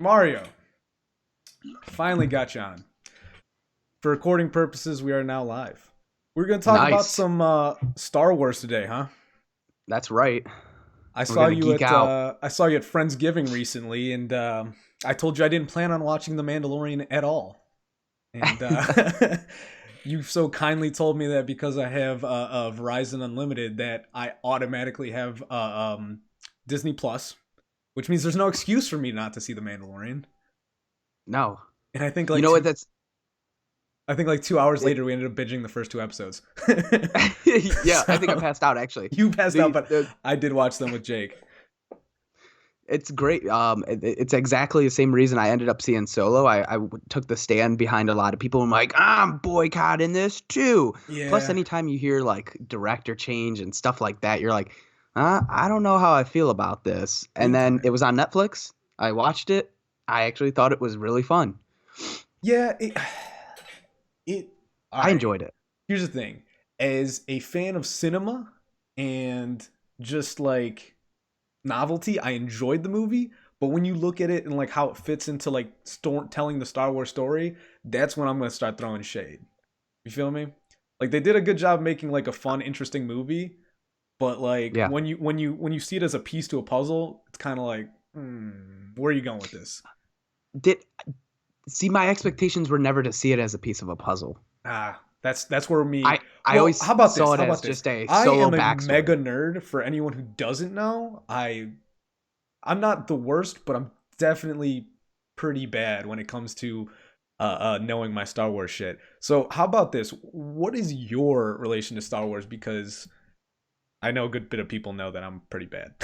Mario, finally got you on. For recording purposes, we are now live. We're going to talk about Nice. some Star Wars today, huh? That's right. I We're saw gonna you geek at out. Friendsgiving recently, and I told you I didn't plan on watching The Mandalorian at all. And you so kindly told me that because I have Verizon Unlimited, that I automatically have Disney Plus, which means there's no excuse for me not to see The Mandalorian. No. And You know what? That's 2 hours it. later, we ended up binging the first two episodes. Yeah, I think I So passed out actually. you passed out, The but the I did watch them with Jake. it's great. It's exactly the same reason I ended up seeing Solo. Took the stand behind a lot of people. I'm like, I'm boycotting this too. Plus, Yeah, anytime you hear like director change and stuff like that, you're like, I don't know how I feel about this. And big then it time. was on Netflix. I watched it. I actually thought it was really fun. Yeah, it. All I right. enjoyed it. Here's the thing: as a fan of cinema and just like novelty, I enjoyed the movie. But when you look at it and like how it fits into like telling the Star Wars story, that's when I'm gonna start throwing shade. You feel me? Like they did a good job making like a fun, interesting movie, but like Yeah. when you see it as a piece to a puzzle, it's kind of like, where are you going with this? Did See, my expectations were never to see it as a piece of a puzzle. That's where me. I Well, how always about this? saw it How as about this? just a I solo am a backstory. mega nerd. For anyone who doesn't know, I'm not the worst, but I'm definitely pretty bad when it comes to knowing my Star Wars shit. So how about this? What is your relation to Star Wars? Because I know a good bit of people know that I'm pretty bad.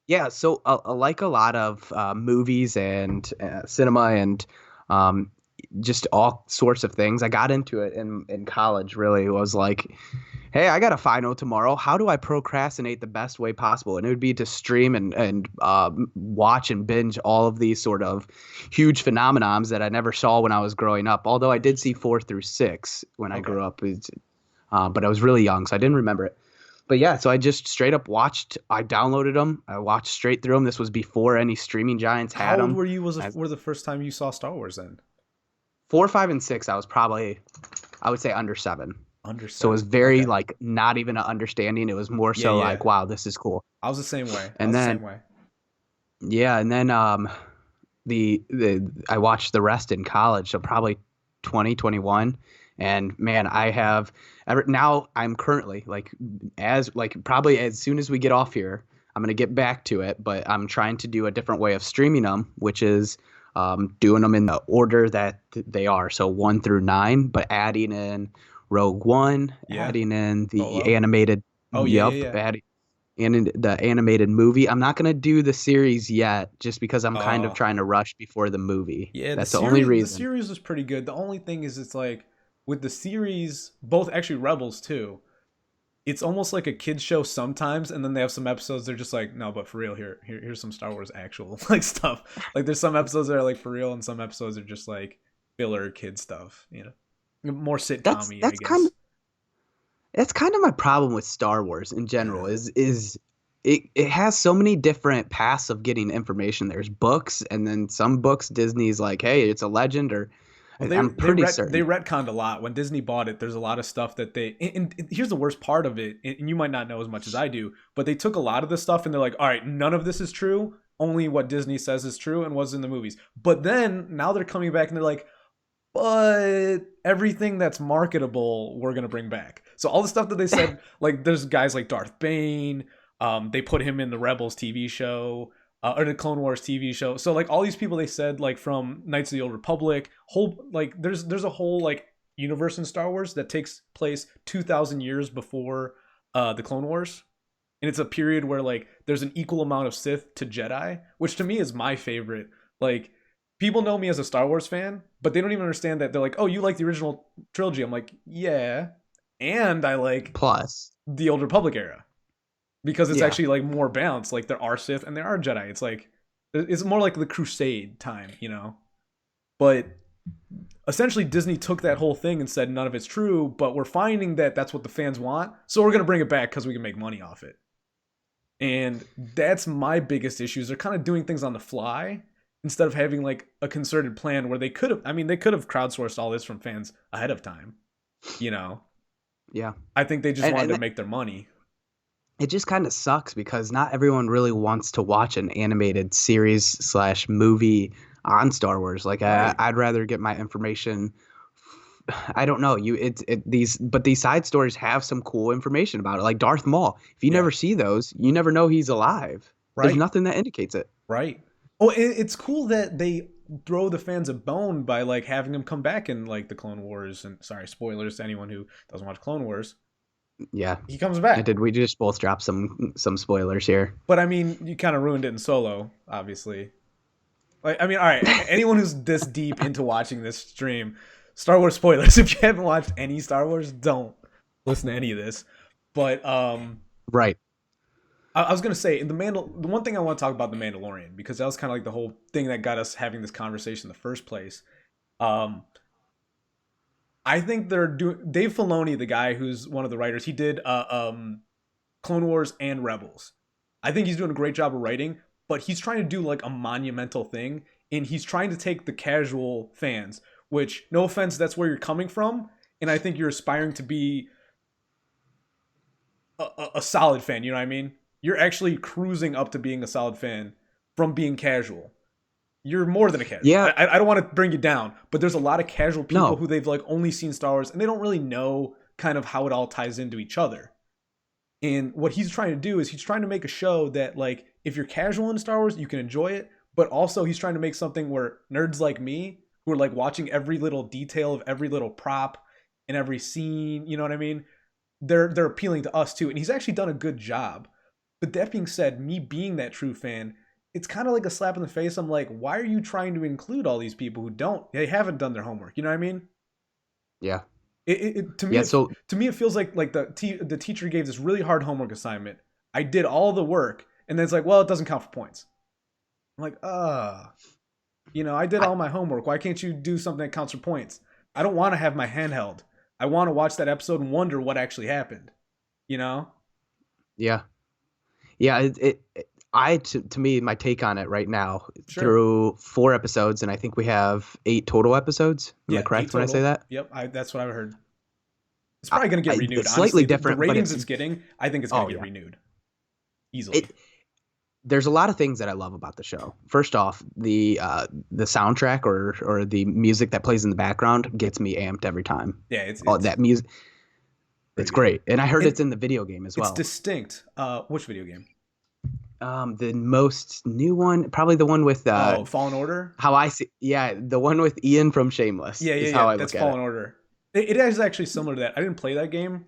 Yeah, so like a lot of movies and cinema and um, just all sorts of things, I got into it in college. Really, it was like, hey, I got a final tomorrow. How do I procrastinate the best way possible? And it would be to stream and watch and binge all of these sort of huge phenomenons that I never saw when I was growing up. Although I did see Interesting. 4 through 6 when I Okay. grew up. But I was really young, so I didn't remember it. But yeah, so I just straight up watched. I downloaded them. I watched straight through them. This was before any streaming giants How had old them. were you? As Were the first time you saw Star Wars then? 4, 5, and 6, I was probably, I would say under 7. Under So it was 7. very Okay. like not even an understanding. It was more Yeah, so yeah. like, wow, this is cool. I was the same way. I And was the then same way. yeah, and then the I watched the rest in college, so probably 2021. And man, I have ever now I'm currently like as like probably as soon as we get off here, I'm gonna get back to it, but I'm trying to do a different way of streaming them, which is doing them in the order that they are, so 1 through 9, but adding in Rogue One, Yeah. adding in the Solo. animated, Oh yeah, yeah, yup, yeah. adding and in the animated movie. I'm not gonna do the series yet, just because I'm kind of Oh trying to rush before the movie. yeah. The That's the only series, the reason. series was pretty good. The only thing is, it's like with the series, both actually Rebels too. It's almost like a kids show sometimes, and then they have some episodes they're just like, no, but for real, here's some Star Wars actual like stuff. Like there's some episodes that are like for real, and some episodes are just like filler kid stuff. More That's sitcom-y, I that's kind guess. of that's kind of my problem with Star Wars in general. Yeah. Is it has so many different paths of getting information. There's books, and then some books Disney's like, hey, it's a legend, or Well, I'm pretty they certain. retconned a lot when Disney bought it. There's a lot of stuff that and here's the worst part of it, and you might not know as much as I do, but they took a lot of this stuff and they're like, all right, none of this is true. Only what Disney says is true and was in the movies. But then now they're coming back and they're like, but everything that's marketable, we're gonna bring back. So all the stuff that they said, like there's guys like Darth Bane. They put him in the Rebels TV show, or the Clone Wars TV show. So like all these people they said, like from Knights of the Old Republic, whole like there's a whole like universe in Star Wars that takes place 2,000 years before the Clone Wars, and it's a period where like there's an equal amount of Sith to Jedi, which to me is my favorite. Like people know me as a Star Wars fan, but they don't even understand that. They're like, "Oh, you like the original trilogy?" I'm like, "Yeah," and I like Plus, the Old Republic era because it's yeah, actually like more balanced. Like there are Sith and there are Jedi. It's more like the Crusade time, But essentially, Disney took that whole thing and said none of it's true. But we're finding that that's what the fans want, so we're gonna bring it back because we can make money off it. And that's my biggest issue. Is they're kind of doing things on the fly instead of having like a concerted plan where they could have. I mean, they could have crowdsourced all this from fans ahead of time. You know, Yeah. I think they just wanted And to make their money. it just kind of sucks because not everyone really wants to watch an animated series slash movie on Star Wars. Like Right. I'd rather get my information. I don't know these side stories have some cool information about it. Like Darth Maul. If you Yeah. never see those, you never know he's alive. There's Right. nothing that indicates it. Right. Oh, it's cool that they throw the fans a bone by like having him come back in like the Clone Wars. And sorry, spoilers to anyone who doesn't watch Clone Wars. Yeah. He comes I back. did. We just both dropped some spoilers here. But I mean, you kind of ruined it in Solo, obviously. Like, I mean, all right, anyone who's this deep into watching this stream, Star Wars spoilers. If you haven't watched any Star Wars, don't listen to any of this. But Right. I was gonna say the one thing I want to talk about the Mandalorian because that was kind of like the whole thing that got us having this conversation in the first place. Um, I think they're doing Dave Filoni, the guy who's one of the writers. He did Clone Wars and Rebels. I think he's doing a great job of writing, but he's trying to do like a monumental thing, and he's trying to take the casual fans. Which, no offense, that's where you're coming from, and I think you're aspiring to be a solid fan. You know what I mean? You're actually cruising up to being a solid fan from being casual. You're more than a casual. Yeah. I don't want to bring you down, but there's a lot of casual people No. who they've like only seen Star Wars and they don't really know kind of how it all ties into each other. And what he's trying to do is he's trying to make a show that like if you're casual in Star Wars, you can enjoy it, but also he's trying to make something where nerds like me who are like watching every little detail of every little prop and every scene, you know what I mean? They're appealing to us too. And he's actually done a good job. But that being said, me being that true fan, it's kind of like a slap in the face. I'm like, why are you trying to include all these people who don't? They haven't done their homework. You know what I mean? Yeah. To me, Yeah. So to me, it feels like the teacher gave this really hard homework assignment. I did all the work, and then it's like, well, it doesn't count for points. I'm like, I did I, all my homework. Why can't you do something that counts for points? I don't want to have my hand held. I want to watch that episode and wonder what actually happened. You know? yeah. Yeah. To me, my take on it right now Sure. through 4 episodes, and I think we have 8 total episodes. Am I correct when I say that? Yep, that's what I heard. It's probably going to get renewed. It's slightly Honestly, different, the but ratings it's getting, I think it's going to get yeah. renewed easily. There's a lot of things that I love about the show. First off, the soundtrack or the music that plays in the background gets me amped every time. Yeah, it's that music. It's great, and I heard it's in the video game as well. It's distinct. Which video game? The most new one, probably the one with Fallen Order. How I see, the one with Ian from Shameless. Yeah. How I that's look at Fallen Order. It is actually similar to that. I didn't play that game.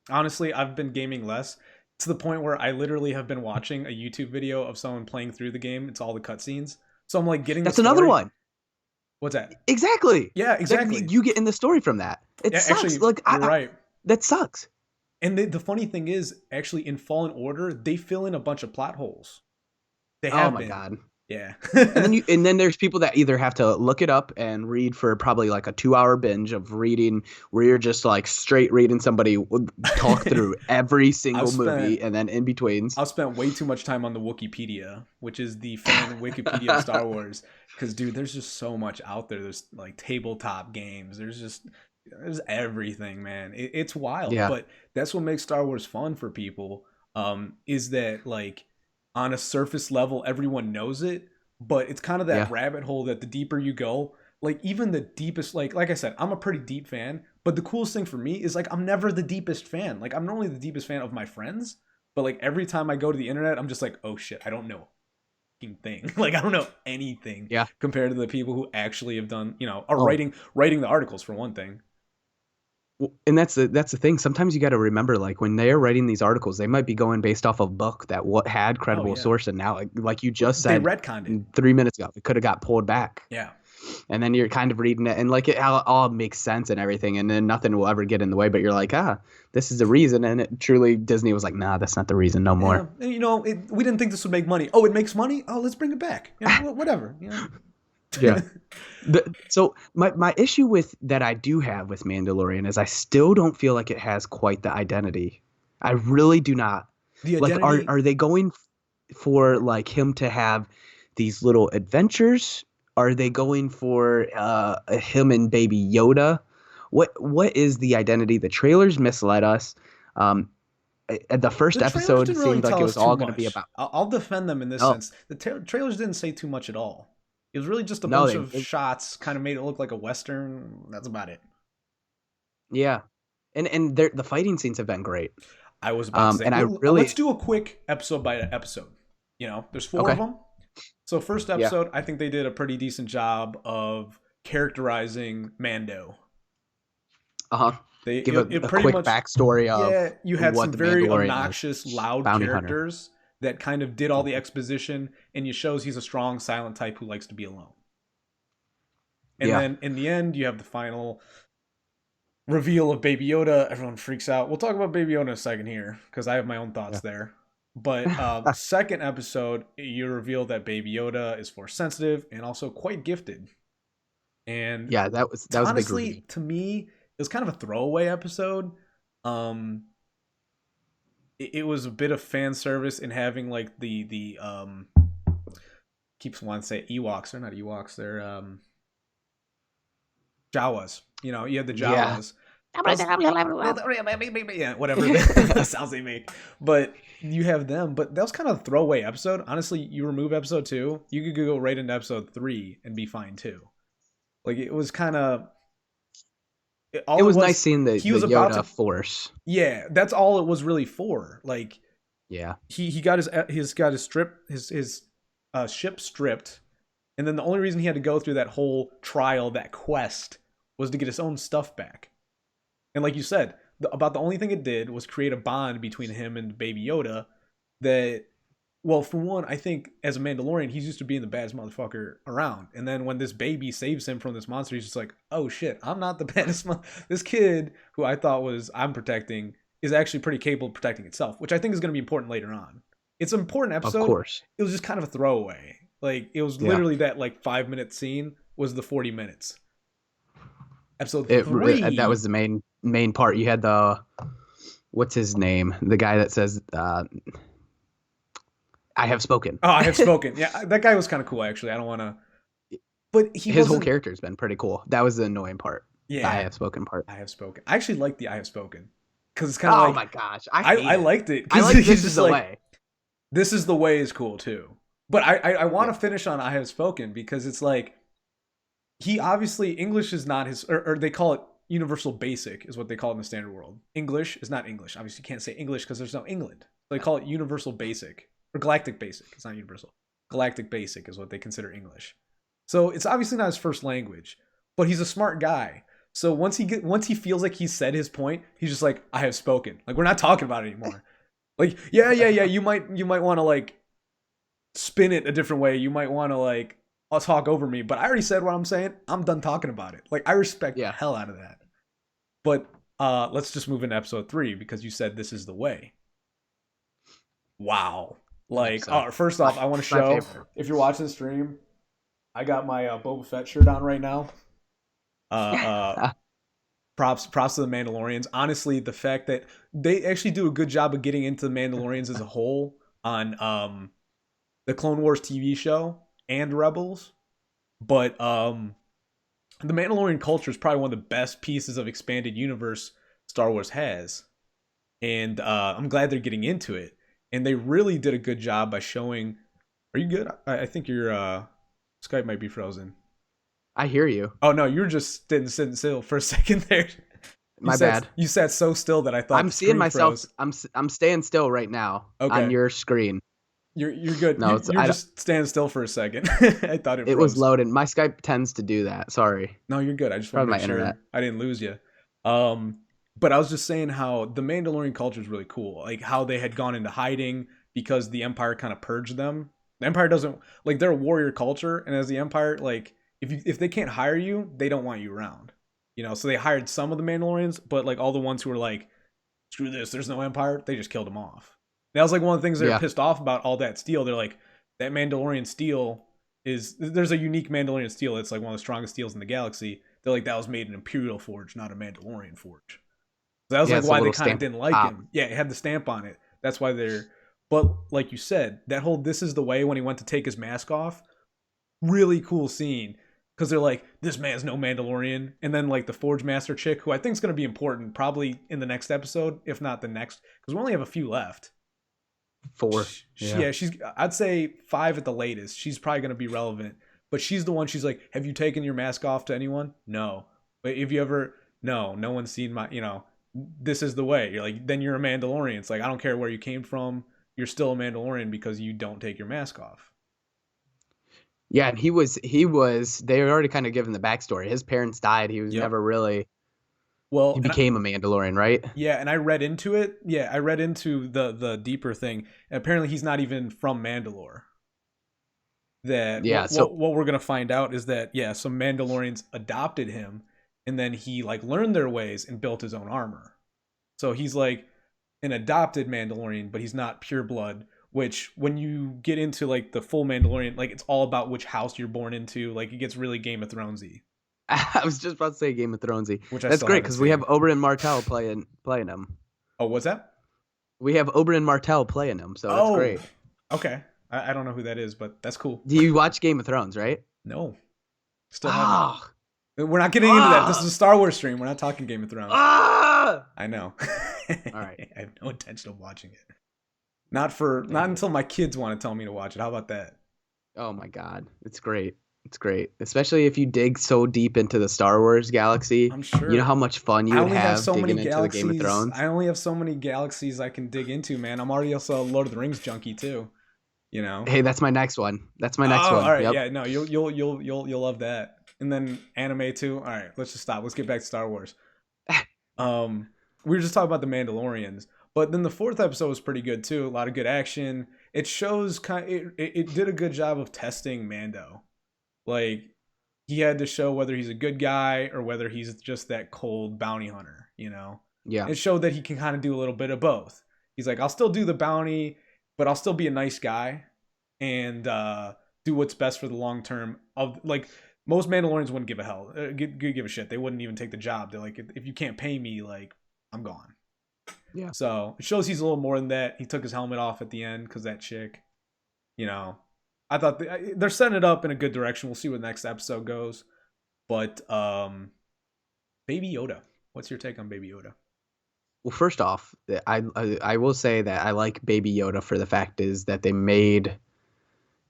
Honestly, I've been gaming less to the point where I literally have been watching a YouTube video of someone playing through the game. It's all the cutscenes. So I'm like getting. That's the story. another one. What's that? Exactly. Yeah, exactly. You get in the story from that. It sucks. Actually, Like you're right. That sucks. And the funny thing is, actually, in Fallen Order, they fill in a bunch of plot holes. They Oh have my been. god. Yeah. and then there's people that either have to look it up and read for probably like a 2-hour binge of reading where you're just like straight reading somebody talk through every single movie and then in betweens. I've spent way too much time on the Wikipedia, which is the fan Wikipedia of Star Wars. Because, dude, there's just so much out there. There's like tabletop games. There's everything, man. It's wild. Yeah. But that's what makes Star Wars fun for people. Is that like on a surface level, everyone knows it, but it's kind of that rabbit hole that the deeper you go, like even the deepest, like I said, I'm a pretty deep fan, but the coolest thing for me is like, I'm never the deepest fan. Like I'm normally the deepest fan of my friends, but like every time I go to the internet, I'm just like, oh shit, I don't know a fucking thing. Like I don't know anything compared to the people who actually have done, are writing the articles for one thing. And that's the thing. Sometimes you got to remember, like when they're writing these articles, they might be going based off a book that had credible source, and now, like you just said, they retconned it 3 minutes ago. It could have got pulled back. Yeah. And then you're kind of reading it, and like it all makes sense and everything, and then nothing will ever get in the way. But you're like, this is the reason, and it truly Disney was like, nah, that's not the reason, no more. Yeah. And, we didn't think this would make money. Oh, it makes money. Oh, let's bring it back. Whatever. Yeah. So my issue with that I do have with Mandalorian is I still don't feel like it has quite the identity. I really do not. The like identity, are they going for like him to have these little adventures? Are they going for him and Baby Yoda? What is the identity? The trailers misled us. Um, at the The first trailers episode, it didn't really seemed like tell it us was too all going to be much. about. I'll defend them in this No, sense. The trailers didn't say too much at all. It was really just a no, bunch of shots, kind of made it look like a western. That's about it. yeah, and the fighting scenes have been great. I was about to say, And I let's really do a quick episode by episode. You know, there's 4 of okay, them. So first yeah, episode, I think they did a pretty decent job of characterizing Mando. uh-huh. Give It a pretty quick much, backstory of yeah, you had what some the very Mandalorian is. obnoxious, loud Bounty hunter. characters that kind of did all the exposition, and you shows he's a strong, silent type who likes to be alone. And Yeah. then in the end, you have the final reveal of Baby Yoda. Everyone freaks out. We'll talk about Baby Yoda in a second here because I have my own thoughts there. But second episode, you reveal that Baby Yoda is force sensitive and also quite gifted. And Yeah, that was a big honestly, reveal. to me, it was kind of a throwaway episode. It was a bit of fan service in having like the keeps wanting to say Ewoks. They're not Ewoks. They're Jawas. You know, you had the Yeah. Jawas. Yeah, whatever the sounds they make. But you have them. But that was kind of a throwaway episode. Honestly, you remove episode 2, you could go right into episode 3 and be fine too. Like it was kind of. It was nice seeing the Yoda force. Yeah, that's all it was really for. Like, yeah, he got his ship stripped, and then the only reason he had to go through that whole trial, that quest, was to get his own stuff back. And like you said, about the only thing it did was create a bond between him and Baby Yoda. That, well, for one, I think as a Mandalorian, he's used to being the baddest motherfucker around. And then when this baby saves him from this monster, he's just like, oh shit, I'm not the baddest. This kid who I thought I'm protecting is actually pretty capable of protecting itself, which I think is going to be important later on. It's an important episode. Of course. It was just kind of a throwaway. Like, it was literally that like 5-minute scene was the 40 minutes. Episode 3. That was the main part. You had what's his name? The guy that says, I have spoken. Oh, I have spoken. Yeah, that guy was kind of cool, actually. I don't want to. But his whole character has been pretty cool. That was the annoying part. Yeah. The I have spoken part. I have spoken. I actually like the I have spoken. Because it's kind of like. Oh my gosh. I liked it. I like This Is the Way. This Is the Way is cool too. But I want to finish on I have spoken because it's like. He obviously. English is not his. Or they call it universal basic, is what they call it in the standard world. English is not English. Obviously, you can't say English because there's no England. So they call it universal basic. Or galactic basic. It's not universal. Galactic basic is what they consider English. So it's obviously not his first language, but he's a smart guy. So once he feels like he's said his point, he's just like, I have spoken. Like, we're not talking about it anymore. Like, yeah. You might want to like spin it a different way. You might want to like talk over me, but I already said what I'm saying. I'm done talking about it. Like, I respect the hell out of that. But let's just move into episode 3 because you said this is the way. Wow. Like, first off, I want to show, if you're watching the stream, I got my Boba Fett shirt on right now. Props to the Mandalorians. Honestly, the fact that they actually do a good job of getting into the Mandalorians as a whole on the Clone Wars TV show and Rebels. But the Mandalorian culture is probably one of the best pieces of expanded universe Star Wars has. And I'm glad they're getting into it. And they really did a good job by showing. Are you good? I think your Skype might be frozen. I hear you. Oh no, you were just sitting still for a second there. My bad. You sat so still that I thought I'm seeing myself. Froze. I'm staying still right now on your screen. You're good. No, you're just standing still for a second. I thought it was loading. My Skype tends to do that. Sorry. No, you're good. I just wanted to make sure internet. I didn't lose you. But I was just saying how the Mandalorian culture is really cool. Like how they had gone into hiding because the Empire kind of purged them. The Empire doesn't like, they're a warrior culture, and as the Empire, like if they can't hire you, they don't want you around. You know, so they hired some of the Mandalorians, but like all the ones who were like, screw this, there's no Empire, they just killed them off. That was like one of the things they were pissed off about all that steel. They're like, that Mandalorian steel there's a unique Mandalorian steel that's like one of the strongest steels in the galaxy. They're like, that was made in Imperial Forge, not a Mandalorian Forge. So that was like why they kind of didn't like him. Yeah, it had the stamp on it. That's why they're. But like you said, that whole "this is the way" when he went to take his mask off, really cool scene because they're like, this man's no Mandalorian, and then like the Forge Master chick, who I think is going to be important, probably in the next episode, if not the next, because we only have a few left. 4. Yeah, she's. I'd say 5 at the latest. She's probably going to be relevant, but she's the one. She's like, have you taken your mask off to anyone? No. But if you ever, no one's seen my. This is the way. You're like, then you're a Mandalorian. It's like, I don't care where you came from. You're still a Mandalorian because you don't take your mask off. Yeah, and they were already kind of given the backstory. His parents died. He was never really, well, he became a Mandalorian, right? Yeah, and I read into it. Yeah, I read into the deeper thing. And apparently he's not even from Mandalore. What we're gonna find out is that some Mandalorians adopted him, and then he like learned their ways and built his own armor. So he's like an adopted Mandalorian, but he's not pure blood. Which, when you get into like the full Mandalorian, like it's all about which house you're born into. Like it gets really Game of Thronesy. I was just about to say Game of Thronesy. That's great haven't because seen. we have Oberyn Martell playing him. Oh, what's that? We have Oberyn Martell playing him, so that's great. Okay, I don't know who that is, but that's cool. Do you watch Game of Thrones, right? No, still haven't. We're not getting into that. This is a Star Wars stream. We're not talking Game of Thrones. I know. All right. I have no intention of watching it. Not until my kids want to tell me to watch it. How about that? Oh my God, it's great. It's great, especially if you dig so deep into the Star Wars galaxy. I'm sure. You know how much fun you would have digging into the Game of Thrones. I only have so many galaxies I can dig into, man. I'm already also a Lord of the Rings junkie too. Hey, that's my next one. That's my next one. All right, yep. Yeah, no, you'll love that. And then anime too. All right, let's just stop. Let's get back to Star Wars. We were just talking about the Mandalorians, but then the 4th episode was pretty good too. A lot of good action. It shows it did a good job of testing Mando. Like, he had to show whether he's a good guy or whether he's just that cold bounty hunter, Yeah. It showed that he can kind of do a little bit of both. He's like, I'll still do the bounty, but I'll still be a nice guy and do what's best for the long term. Of like, most Mandalorians wouldn't give a hell, give a shit. They wouldn't even take the job. They're like, if you can't pay me, like, I'm gone. Yeah. So it shows he's a little more than that. He took his helmet off at the end because that chick, I thought they're setting it up in a good direction. We'll see what the next episode goes. But Baby Yoda. What's your take on Baby Yoda? Well, first off, I will say that I like Baby Yoda for the fact is that they made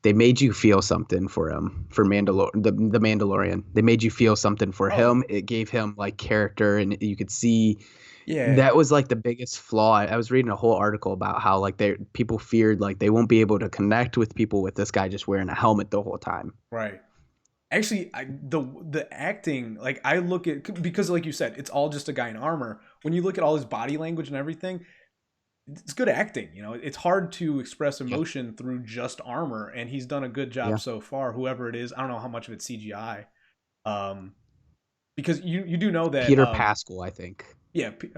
you feel something for him, for the Mandalorian. They made you feel something for him. It gave him like character, and you could see. Yeah, that was like the biggest flaw. I was reading a whole article about how like people feared like they won't be able to connect with people with this guy just wearing a helmet the whole time. Right. Actually, the acting, like I look at, because like you said, it's all just a guy in armor. When you look at all his body language and everything, it's good acting. It's hard to express emotion through just armor, and he's done a good job so far. Whoever it is, I don't know how much of it's CGI, because you do know that Peter Pascal, I think. Yeah, I think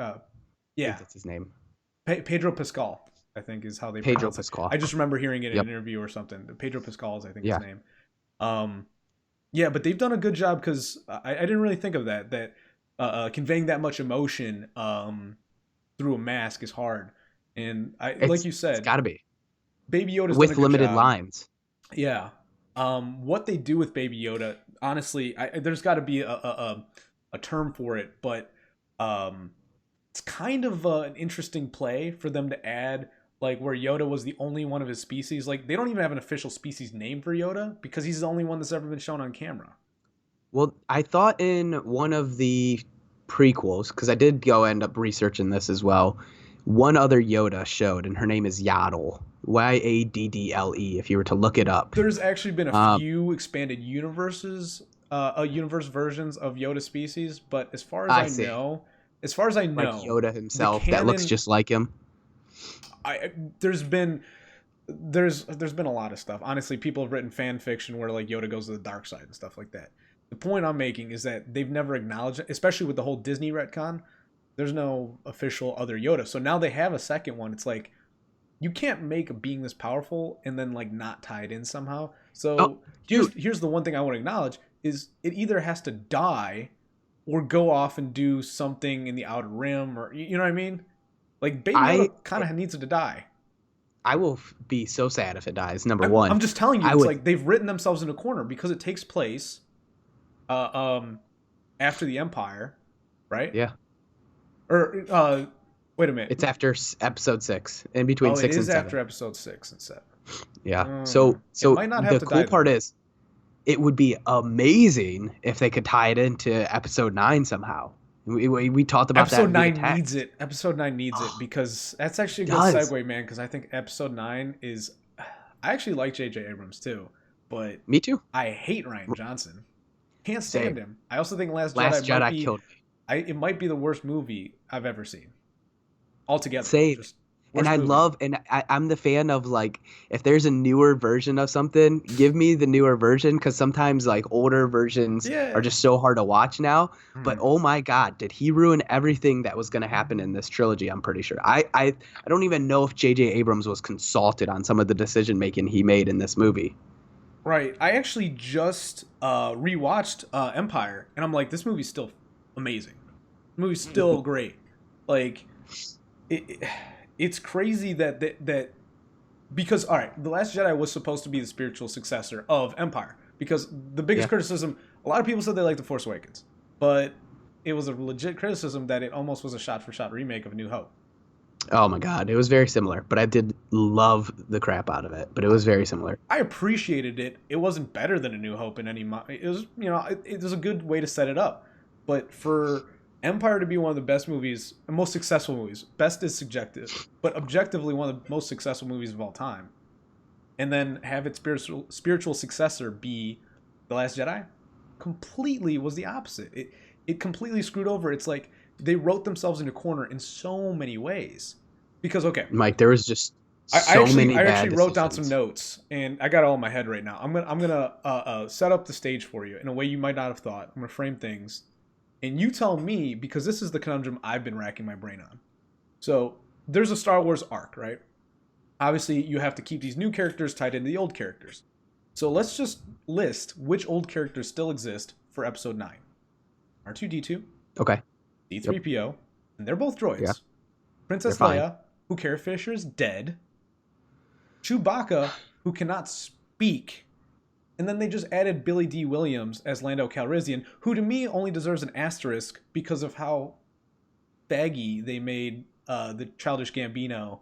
that's his name. Pedro Pascal, I think, is how they Pedro pronounce Pascal. it. I just remember hearing it in an interview or something. Pedro Pascal is, I think, his name. Yeah, but they've done a good job because I didn't really think of that conveying that much emotion through a mask is hard, and like you said, it's got to be. Baby Yoda's with done a good limited job. lines. Yeah, what they do with Baby Yoda, honestly, there's got to be a term for it, but it's kind of an interesting play for them to add, like where Yoda was the only one of his species. Like they don't even have an official species name for Yoda because he's the only one that's ever been shown on camera. Well, I thought in one of the prequels, because I did go end up researching this as well, one other Yoda showed, and her name is Yaddle. Yaddle, if you were to look it up. There's actually been a few expanded universe versions of Yoda species, but as far as I know, like Yoda himself, that looks just like him. There's been a lot of stuff. Honestly, people have written fan fiction where like Yoda goes to the dark side and stuff like that. The point I'm making is that they've never acknowledged it, especially with the whole Disney retcon. There's no official other Yoda, so now they have a second one. It's like you can't make a being this powerful and then like not tie it in somehow. So here's the one thing I want to acknowledge is it either has to die or go off and do something in the Outer Rim, or you know what I mean? Like Baby Yoda kind of needs to die. I will be so sad if it dies. Number I'm one, just telling you, I it's would. like they've written themselves in a corner because it takes place uh, um, after the Empire, right? Yeah, Or wait a minute. it's after episode 6, in between Oh, it 6 is and 7. after episode 6 and 7. Yeah. Mm, it So might not have the to cool die part then. is it would be amazing if they could tie it into episode 9 somehow. We talked about that Episode via 9 needs text. it. Episode 9 needs it Oh, because that's actually a it good does. segue, man. Because I think episode 9 is. I actually like J.J. Abrams too, but Me too. I hate Ryan Johnson. Can't stand Same. him. I also think Last Last Jedi might Jedi be. killed me. It might be the worst movie I've ever seen altogether. Same. Just And worst movie. I'm the fan of, like, if there's a newer version of something, give me the newer version, because sometimes like older versions are Yeah. just so hard to watch now. But Mhm. oh my God, did he ruin everything that was going to happen in this trilogy? I'm pretty sure. I don't even know if J.J. Abrams was consulted on some of the decision making he made in this movie. Right. I actually just rewatched Empire, and I'm like, this movie's still amazing. The movie's still great. Like, it it's crazy that because all right, The Last Jedi was supposed to be the spiritual successor of Empire. Because the biggest Yeah. criticism, a lot of people said they liked The Force Awakens, but it was a legit criticism that it almost was a shot-for-shot remake of A New Hope. Oh my God, it was very similar, but I did love the crap out of it. But it was very similar. I appreciated it. It wasn't better than A New Hope in any. It was, it was a good way to set it up. But for Empire to be one of the best movies, most successful movies, best is subjective, but objectively one of the most successful movies of all time, and then have its spiritual successor be The Last Jedi, completely was the opposite. It completely screwed over. It's like they wrote themselves in a corner in so many ways. Because okay, Mike, there was just I so actually many I bad actually wrote down some decisions. notes and I got it all in my head right now. I'm gonna set up the stage for you in a way you might not have thought. I'm gonna frame things, and you tell me because this is the conundrum I've been racking my brain on. So there's a Star Wars arc, right? Obviously, you have to keep these new characters tied into the old characters. So let's just list which old characters still exist for Episode 9. R2D2, Okay. Yep. D3PO, and they're both Yeah. droids. They're Princess fine. Leia, who Carrie Fisher is dead. Chewbacca, who cannot speak. And then they just added Billy D. Williams as Lando Calrissian, who to me only deserves an asterisk because of how baggy they made the Childish Gambino.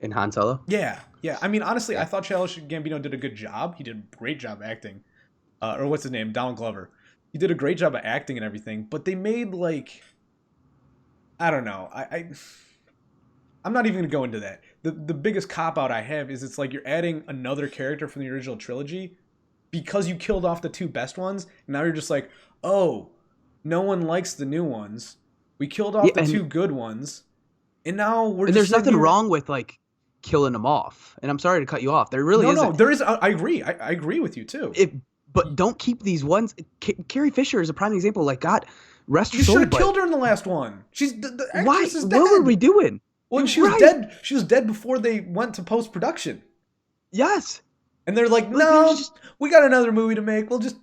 In Han Solo. Yeah, yeah. I mean, honestly, I Yeah. thought Childish Gambino did a good job. He did a great job acting. Or what's his name? Donald Glover. He did a great job of acting and everything. But they made like, I don't know. I'm not even gonna go into that. The biggest cop out I have is it's like you're adding another character from the original trilogy because you killed off the two best ones. Now you're just like, oh, no one likes the new ones. We killed off Yeah, the two and good ones, and now we're and just there's sitting nothing here. wrong with like killing them off. And I'm sorry to cut you off. There really No, no, isn't. there is. I agree. I agree with you too. It, but don't keep these ones. Carrie Fisher is a prime example. Like, God, rest her You should soul. have But killed her in the last one. The why? actress is dead. What were we doing? Well, she was Right. dead. She was dead before they went to post production. Yes. And they're like, Like, no, there's just we got another movie to make. We'll just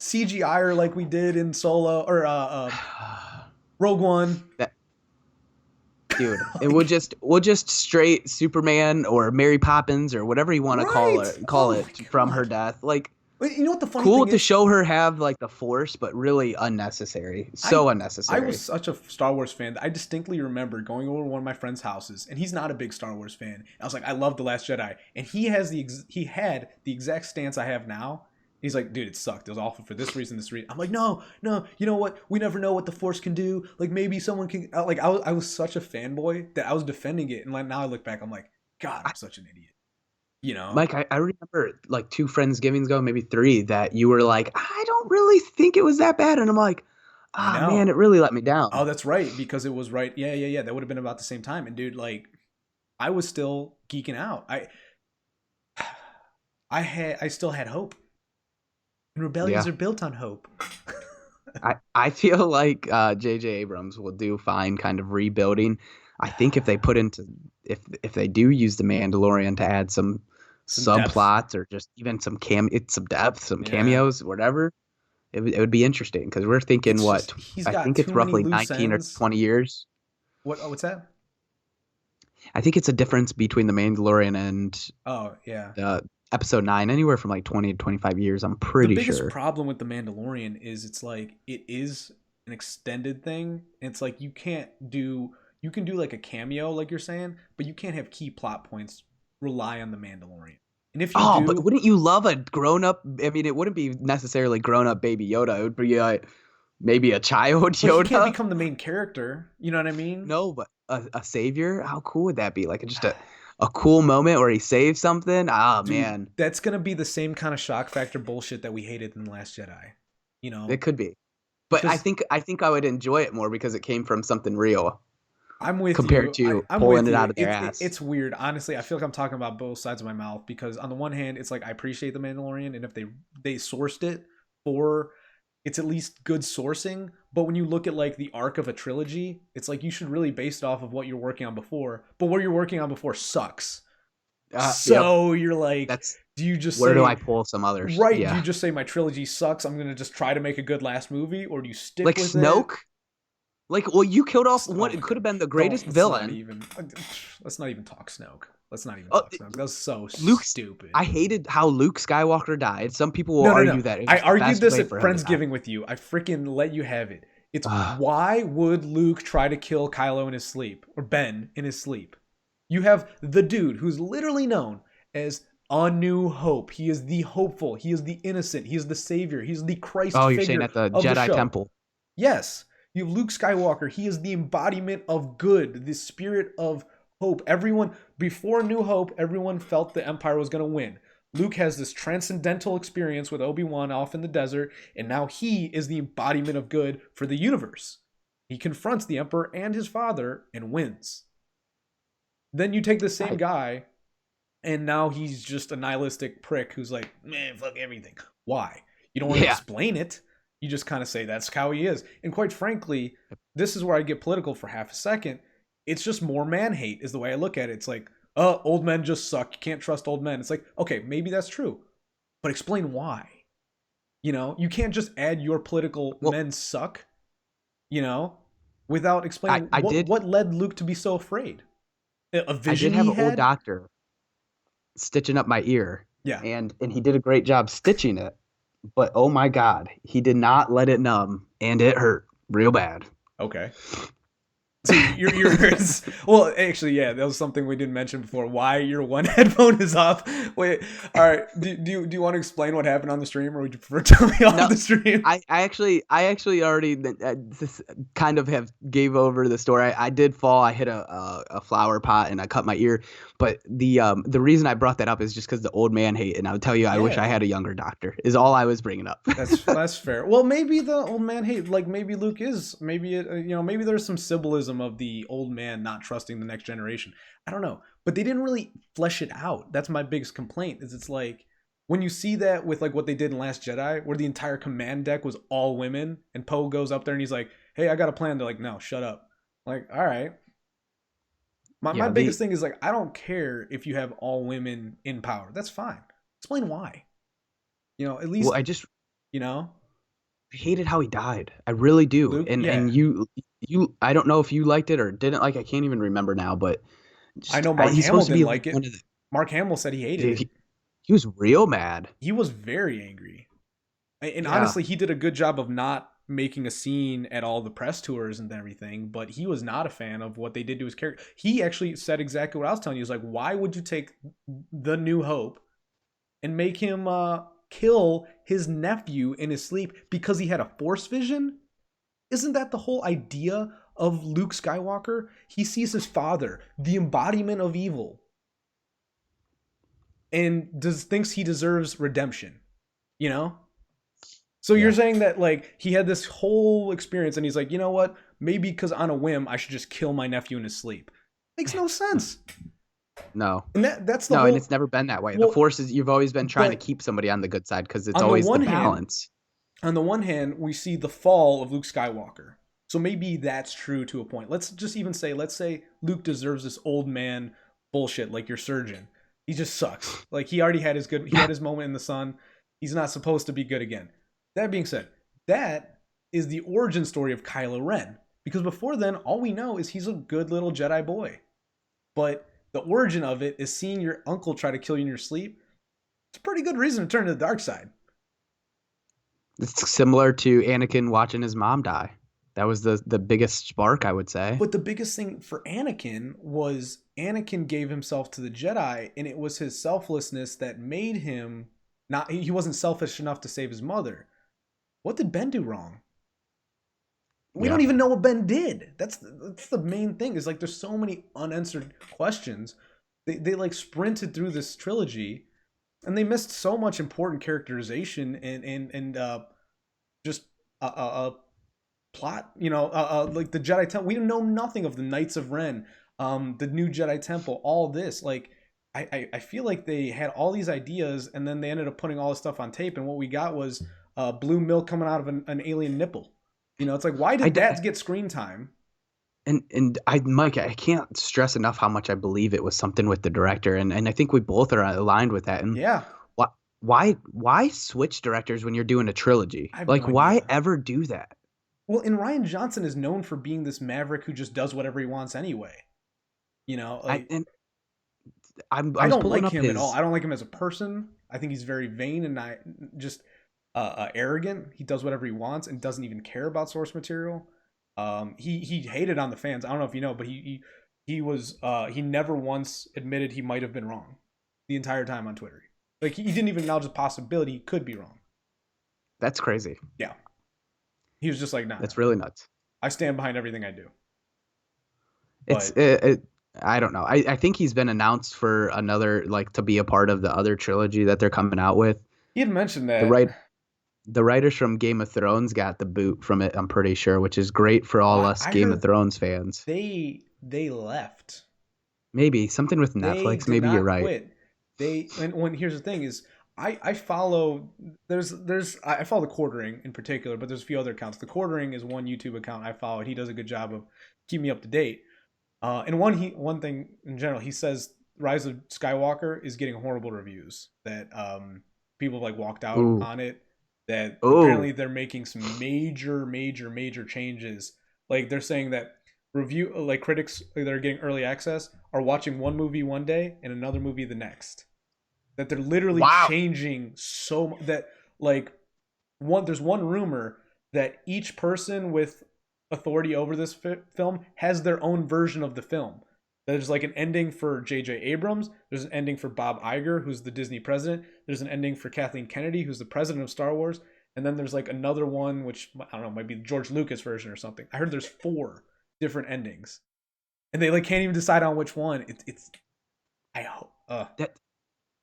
CGI her like we did in Solo or Rogue One. dude. And we'll just straight Superman or Mary Poppins or whatever you want to call Right. it, call Oh it my from her God. death. Like, Wait, you know what the funny cool thing to is? show her have like the Force, but really unnecessary. So I unnecessary. was such a Star Wars fan that I distinctly remember going over to one of my friend's houses, and he's not a big Star Wars fan. I was like, I love The Last Jedi, and he had the exact stance I have now. He's like, dude, it sucked. It was awful for this reason, this reason. I'm like, no, no. You know what? We never know what the Force can do. Like maybe someone can. Like I was such a fanboy that I was defending it, and like now I look back, I'm like, God, I'm such an idiot. You know? Mike, I remember like 2 Friendsgivings ago, maybe 3, that you were like, I don't really think it was that bad. And I'm like, I ah, know. man, it really let me down. Oh, that's right, because it was right. Yeah, yeah, yeah. That would have been about the same time. And dude, like, I was still geeking out. I still had hope. And rebellions Yeah. are built on hope. I feel like J.J. Abrams will do fine kind of rebuilding. I think if they put into if they do use the Mandalorian to add some Some depth. subplots or just even some some depth, some Yeah. cameos, whatever, it would be interesting, because we're thinking It's what just, he's I got think too it's many roughly loose 19 or ends. 20 years. What's that? I think it's a difference between the Mandalorian and Oh yeah. uh, Episode 9, anywhere from like 20 to 25 years. I'm The pretty biggest sure. problem with the Mandalorian is it's like it is an extended thing. It's like you can do like a cameo like you're saying, but you can't have key plot points rely on the Mandalorian. And if you Oh, but do, wouldn't you love a grown up? I mean, it wouldn't be necessarily grown up baby Yoda. It would be maybe a child but he can't Yoda. become the main character. You know what I mean? No, but a savior. How cool would that be? Like just a cool moment where he saves something. Ah, Dude, man, that's gonna be the same kind of shock factor bullshit that we hated in the Last Jedi. You it know, could be. But I because think I think I would enjoy it more because it came from something real I'm with compared you. to I'm pulling with it you. out of their ass. It's weird. Honestly, I feel like I'm talking about both sides of my mouth because on the one hand, it's like I appreciate the Mandalorian, and if they sourced it for, it's at least good sourcing. But when you look at like the arc of a trilogy, it's like you should really base it off of what you're working on before. But what you're working on before sucks. Yep. So you're like, That's do you just where do say I pull some others? right? Do you Yeah, just say my trilogy sucks? I'm gonna just try to make a good last movie, or do you stick like with it? Snoke. Like, well, you killed off Oh one. my It could god! have been the Don't greatest villain. let's not even talk Snoke. Let's not even Oh, talk Snoke. That was so Luke's. stupid. I hated how Luke Skywalker died. Some people will No, no, no. argue that it I was the argued best this way at for him to die. Friendsgiving with you. I freaking let you have it. It's Ah, why would Luke try to kill Kylo in his sleep or Ben in his sleep? You have the dude who's literally known as A New Hope. He is the hopeful. He is the innocent. He is the savior. He's the Christ oh, you're saying figure at the of the Jedi show. Temple. Yes, you have Luke Skywalker. He is the embodiment of good, the spirit of hope. Everyone, before New Hope, everyone felt the Empire was going to win. Luke has this transcendental experience with Obi-Wan off in the desert, and now he is the embodiment of good for the universe. He confronts the Emperor and his father and wins. Then you take the same I, guy, and now he's just a nihilistic prick who's like, man, fuck everything. Why? You don't want to yeah, explain it. You just kind of say that's how he is. And quite frankly, this is where I get political for half a second. It's just more man hate, is the way I look at it. It's like, old men just suck. You can't trust old men. It's like, okay, maybe that's true, but explain why. You know, you can't just add your political well, men suck, you know, without explaining I did what led Luke to be so afraid. A I did vision have he an old had? doctor stitching up my ear, Yeah. and he did a great job stitching it. But oh my God, he did not let it numb, and it hurt real bad. Okay. So your ears. Well, actually, yeah, that was something we didn't mention before. Why your one headphone is off? Wait, all right. Do you want to explain what happened on the stream, or would you prefer to tell me off No, the stream? I actually already this kind of have gave over the story. I did fall. I hit a flower pot and I cut my ear. But the reason I brought that up is just because the old man hate. And I would tell you, I wish I Yeah, had a younger doctor. Is all I was bringing up. that's fair. Well, maybe the old man hate. Like maybe Luke is. Maybe it. Maybe there's some symbolism of the old man not trusting the next generation. I don't know, but they didn't really flesh it out. That's my biggest complaint. Is it's like when you see that with like what they did in Last Jedi, where the entire command deck was all women, and Poe goes up there and he's like, "Hey, I got a plan." They're like, "No, shut up." Like, all right. My Yeah. biggest thing is like I don't care if you have all women in power. That's fine. Explain why. At Well, least I just you know hated how he died. I really do. Luke. And Yeah, you I don't know if you liked it or didn't like. I can't even remember now. But I just know Mark he's Hamill supposed to be didn't like like it. one of the. Mark Hamill said he hated Dude, it. he was real mad. He was very angry. And Yeah. honestly, he did a good job of not making a scene at all the press tours and everything, but he was not a fan of what they did to his character. He actually said exactly what I was telling you. He was like, why would you take the New Hope and make him kill his nephew in his sleep because he had a force vision? Isn't that the whole idea of Luke Skywalker? He sees his father, the embodiment of evil, and thinks he deserves redemption, you know? So you're Yeah. saying that like he had this whole experience and he's like, you know what? Maybe because on a whim I should just kill my nephew in his sleep. Makes no sense. No. And that's the No, and whole it's never been that way. The well, Force is you've always been trying to but keep somebody on the good side because it's on the always the one hand, balance. we see the fall of Luke Skywalker. So maybe that's true to a point. Let's say Luke deserves this old man bullshit like your surgeon. He just sucks. Like he already had he had his moment in the sun. He's not supposed to be good again. That being said, that is the origin story of Kylo Ren. Because before then, all we know is he's a good little Jedi boy. But the origin of it is seeing your uncle try to kill you in your sleep. It's a pretty good reason to turn to the dark side. It's similar to Anakin watching his mom die. That was the biggest spark, I would say. But the biggest thing for Anakin was Anakin gave himself to the Jedi, and it was his selflessness that made him not. He wasn't selfish enough to save his mother. What did Ben do wrong? We Yeah. don't even know what Ben did. That's the main thing. Is like there's so many unanswered questions. They like sprinted through this trilogy, and they missed so much important characterization and just plot. Like the Jedi Temple. We know nothing of the Knights of Ren, the new Jedi Temple. All this, like, I feel like they had all these ideas, and then they ended up putting all this stuff on tape, and what we got was blue milk coming out of an alien nipple. It's like, why did that get screen time? And Mike, I can't stress enough how much I believe it was something with the director, and I think we both are aligned with that. And Yeah, why switch directors when you're doing a trilogy? I have Like, no why idea. ever do that? Well, and Ryan Johnson is known for being this maverick who just does whatever he wants anyway. I Like, and I I was don't pulling like up him at all. his. I don't like him as a person. I think he's very vain and not just arrogant. He does whatever he wants and doesn't even care about source material. He hated on the fans. I don't know if you know, but he never once admitted he might have been wrong the entire time on Twitter. Like, he didn't even acknowledge the possibility he could be wrong. That's crazy. Yeah, he was just like, nah, That's really nuts. I stand behind everything I do. It's But I don't know. I think he's been announced for another, like, to be a part of the other trilogy that they're coming out with. he had mentioned The that. right the writers from Game of Thrones got the boot from it, I'm pretty sure, which is great for all us I Game of heard Thrones fans. they left. Maybe something with They Netflix. did Maybe you're not right. quit. And when here's the thing is, I follow I follow the Quartering in particular, but there's a few other accounts. The Quartering is one YouTube account I follow. He does a good job of keeping me up to date. And one thing in general, he says Rise of Skywalker is getting horrible reviews. That people have like walked out Ooh. on it. That Oh. apparently they're making some major changes. Like, they're saying that critics that are getting early access are watching one movie one day and another movie the next. That they're literally Wow. changing so that, like, there's one rumor that each person with authority over this film has their own version of the film. There's like an ending for J.J. Abrams. There's an ending for Bob Iger, who's the Disney president. There's an ending for Kathleen Kennedy, who's the president of Star Wars. And then there's like another one, which I don't know, might be the George Lucas version or something. I heard there's 4 different endings, and they like can't even decide on which one. It's I hope. That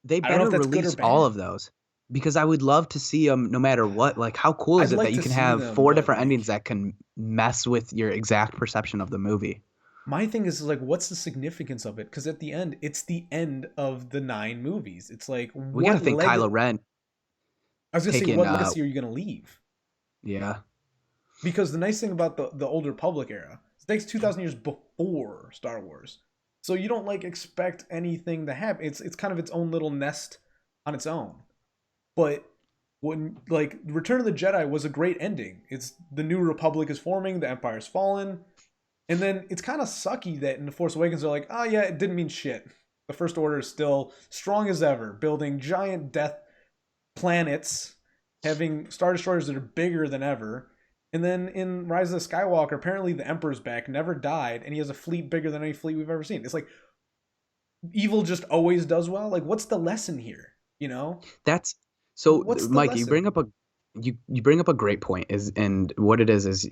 they I don't know better if that's good or release all bad. of those because I would love to see them no matter what. Like, how cool I'd is it like that you to can see have them, 4 but different like, endings that can mess with your exact perception of the movie? my thing is like, what's the significance of it? Because at the end, it's the end of the 9 movies. It's like, We got to what think leg? Kylo Ren I was gonna say, taking what legacy are you gonna leave? yeah. Because the nice thing about the Old Republic era, it takes 2,000 years before Star Wars, so you don't like expect anything to happen. It's kind of its own little nest on its own. But when, like, Return of the Jedi was a great ending. It's the New Republic is forming, the Empire's fallen, and then it's kind of sucky that in the Force Awakens they're like, oh yeah, it didn't mean shit. The First Order is still strong as ever, building giant death planets, having Star Destroyers that are bigger than ever. And then in Rise of the Skywalker, apparently the Emperor's back, never died, and he has a fleet bigger than any fleet we've ever seen. It's like, evil just always does well. Like, what's the lesson here? That's so, What's the Mike, you bring lesson? up a you bring up a great point. Is and what it is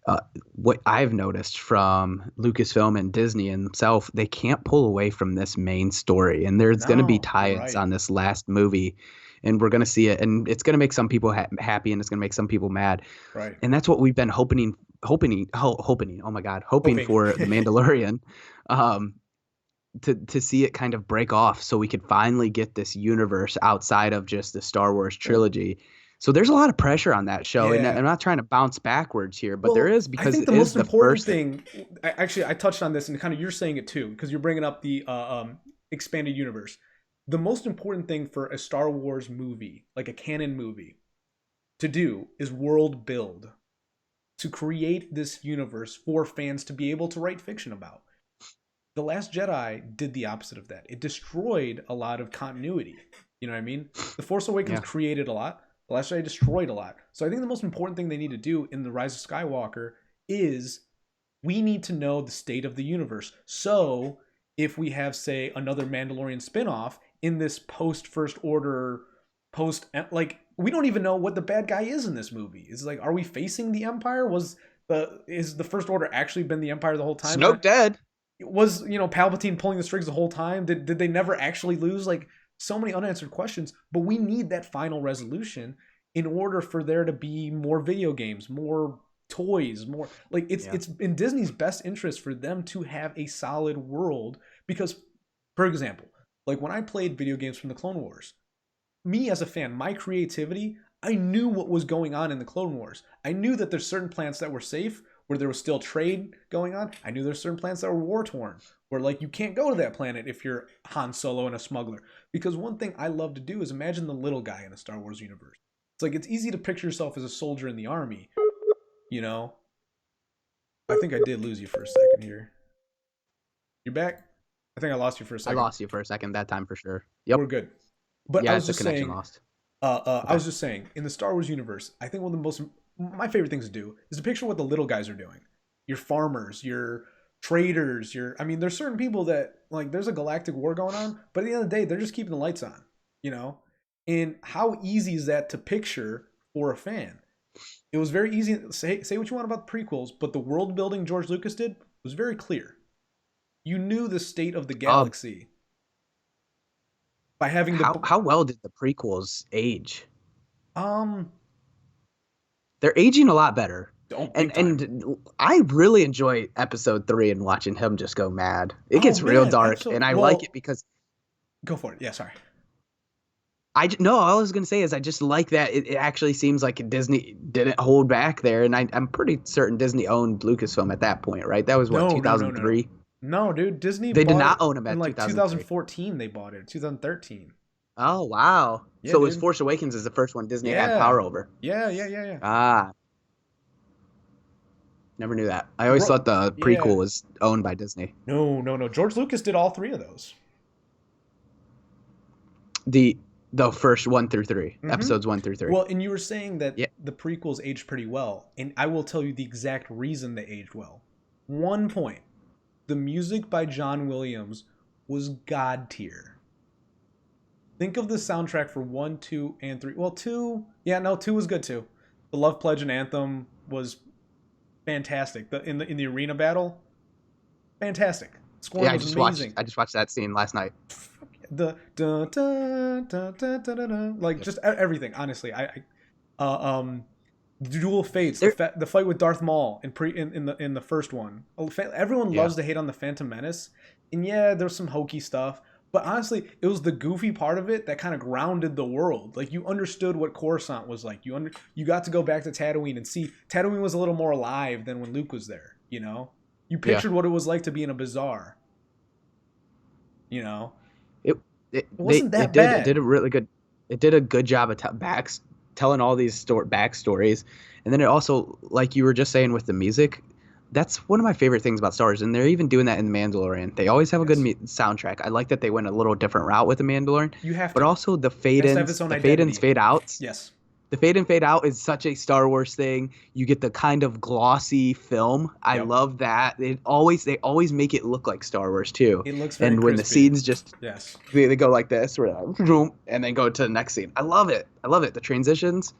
uh, what I've noticed from Lucasfilm and Disney and themselves, they can't pull away from this main story, and there's going to be No, you're tie-ins right. on this last movie, and we're going to see it, and it's going to make some people happy, and it's going to make some people mad, Right. and that's what we've been hoping. Oh my God, hoping Hoping. for the Mandalorian. Um, to see it kind of break off so we could finally get this universe outside of just the Star Wars trilogy. So there's a lot of pressure on that show, and Yeah. I'm not trying to bounce backwards here, but there Well, is I because think it the is most the important first. thing, actually, I touched on this, and kind of you're saying it too, because you're bringing up the expanded universe. The most important thing for a Star Wars movie, like a canon movie, to do is world build, to create this universe for fans to be able to write fiction about. The Last Jedi did the opposite of that. It destroyed a lot of continuity. You know what I mean? The Force Awakens Yeah. created a lot. The Last Jedi destroyed a lot. So I think the most important thing they need to do in The Rise of Skywalker is we need to know the state of the universe. So if we have, say, another Mandalorian spinoff in this post First Order, post, like, we don't even know what the bad guy is in this movie. It's like, are we facing the Empire? Is the First Order actually been the Empire the whole time? Snoke dead. Was, Palpatine pulling the strings the whole time? Did they never actually lose? Like, so many unanswered questions. But we need that final resolution in order for there to be more video games, more toys, more, like, it's in Disney's best interest for them to have a solid world. Because, for example, like when I played video games from the Clone Wars, me as a fan, my creativity, I knew what was going on in the Clone Wars. I knew that there's certain planets that were safe, where there was still trade going on. I knew there's certain planets that were war torn, where like you can't go to that planet if you're Han Solo and a smuggler. Because one thing I love to do is imagine the little guy in the Star Wars universe. It's like, it's easy to picture yourself as a soldier in the army, you know? I think I did lose you for a second here. You're back? I think I lost you for a I second. lost you for a second that time for sure. Yep. We're good. But Yeah, I was it's a just connection saying, lost. I was just saying, in the Star Wars universe, I think one of the my favorite things to do is to picture what the little guys are doing. Your farmers, your traders, there's certain people that, like, there's a galactic war going on, but at the end of the day, they're just keeping the lights on, you know? And how easy is that to picture for a fan? It was very easy. Say what you want about the prequels, but the world building George Lucas did was very clear. You knew the state of the galaxy by having How well did the prequels age? um They're aging a lot better. don't And I really enjoy episode 3 and watching him just go mad. It gets real dark, and I like it because go for it. Yeah, sorry. No, all I was gonna say is I just like that it actually seems like Disney didn't hold back there, and I'm pretty certain Disney owned Lucasfilm at that point, right? That was what, 2003. No, dude, Disney. They bought did not it own them at in like 2003. 2014. They bought it. 2013. Oh wow! Yeah, so it was dude. Force Awakens is the first one Disney had power over. Yeah. Ah, never knew that. I always thought the prequel was owned by Disney. No. George Lucas did all 3 of those. The first 1 through 3, episodes 1 through 3. Well, and you were saying that the prequels aged pretty well, and I will tell you the exact reason they aged well. 1 point: the music by John Williams was god tier. Think of the soundtrack for 1, 2, and 3. Well, 2 was good too. The Love Pledge and Anthem was fantastic. In the arena battle, fantastic. Scoring was amazing. I just watched that scene last night. The like just everything. Honestly, the Duel of Fates, the fight with Darth Maul in the first one. Everyone loves to hate on the Phantom Menace, and there's some hokey stuff. But honestly, it was the goofy part of it that kind of grounded the world. Like, you understood what Coruscant was like. You got to go back to Tatooine and see Tatooine was a little more alive than when Luke was there. You know, you pictured what it was like to be in a bazaar. You know. It wasn't that bad. It did a really good. It did a good job of telling all these backstories, and then it also, like you were just saying with the music, that's one of my favorite things about Star Wars, and they're even doing that in The Mandalorian. They always have a good soundtrack. I like that they went a little different route with The Mandalorian. You have to, but also the fade-ins, fade outs. Yes. The fade in, fade out is such a Star Wars thing. You get the kind of glossy film. I love that. They always make it look like Star Wars too. It looks very and when crispy. the scenes just they go like this, and then go to the next scene. I love it. The transitions.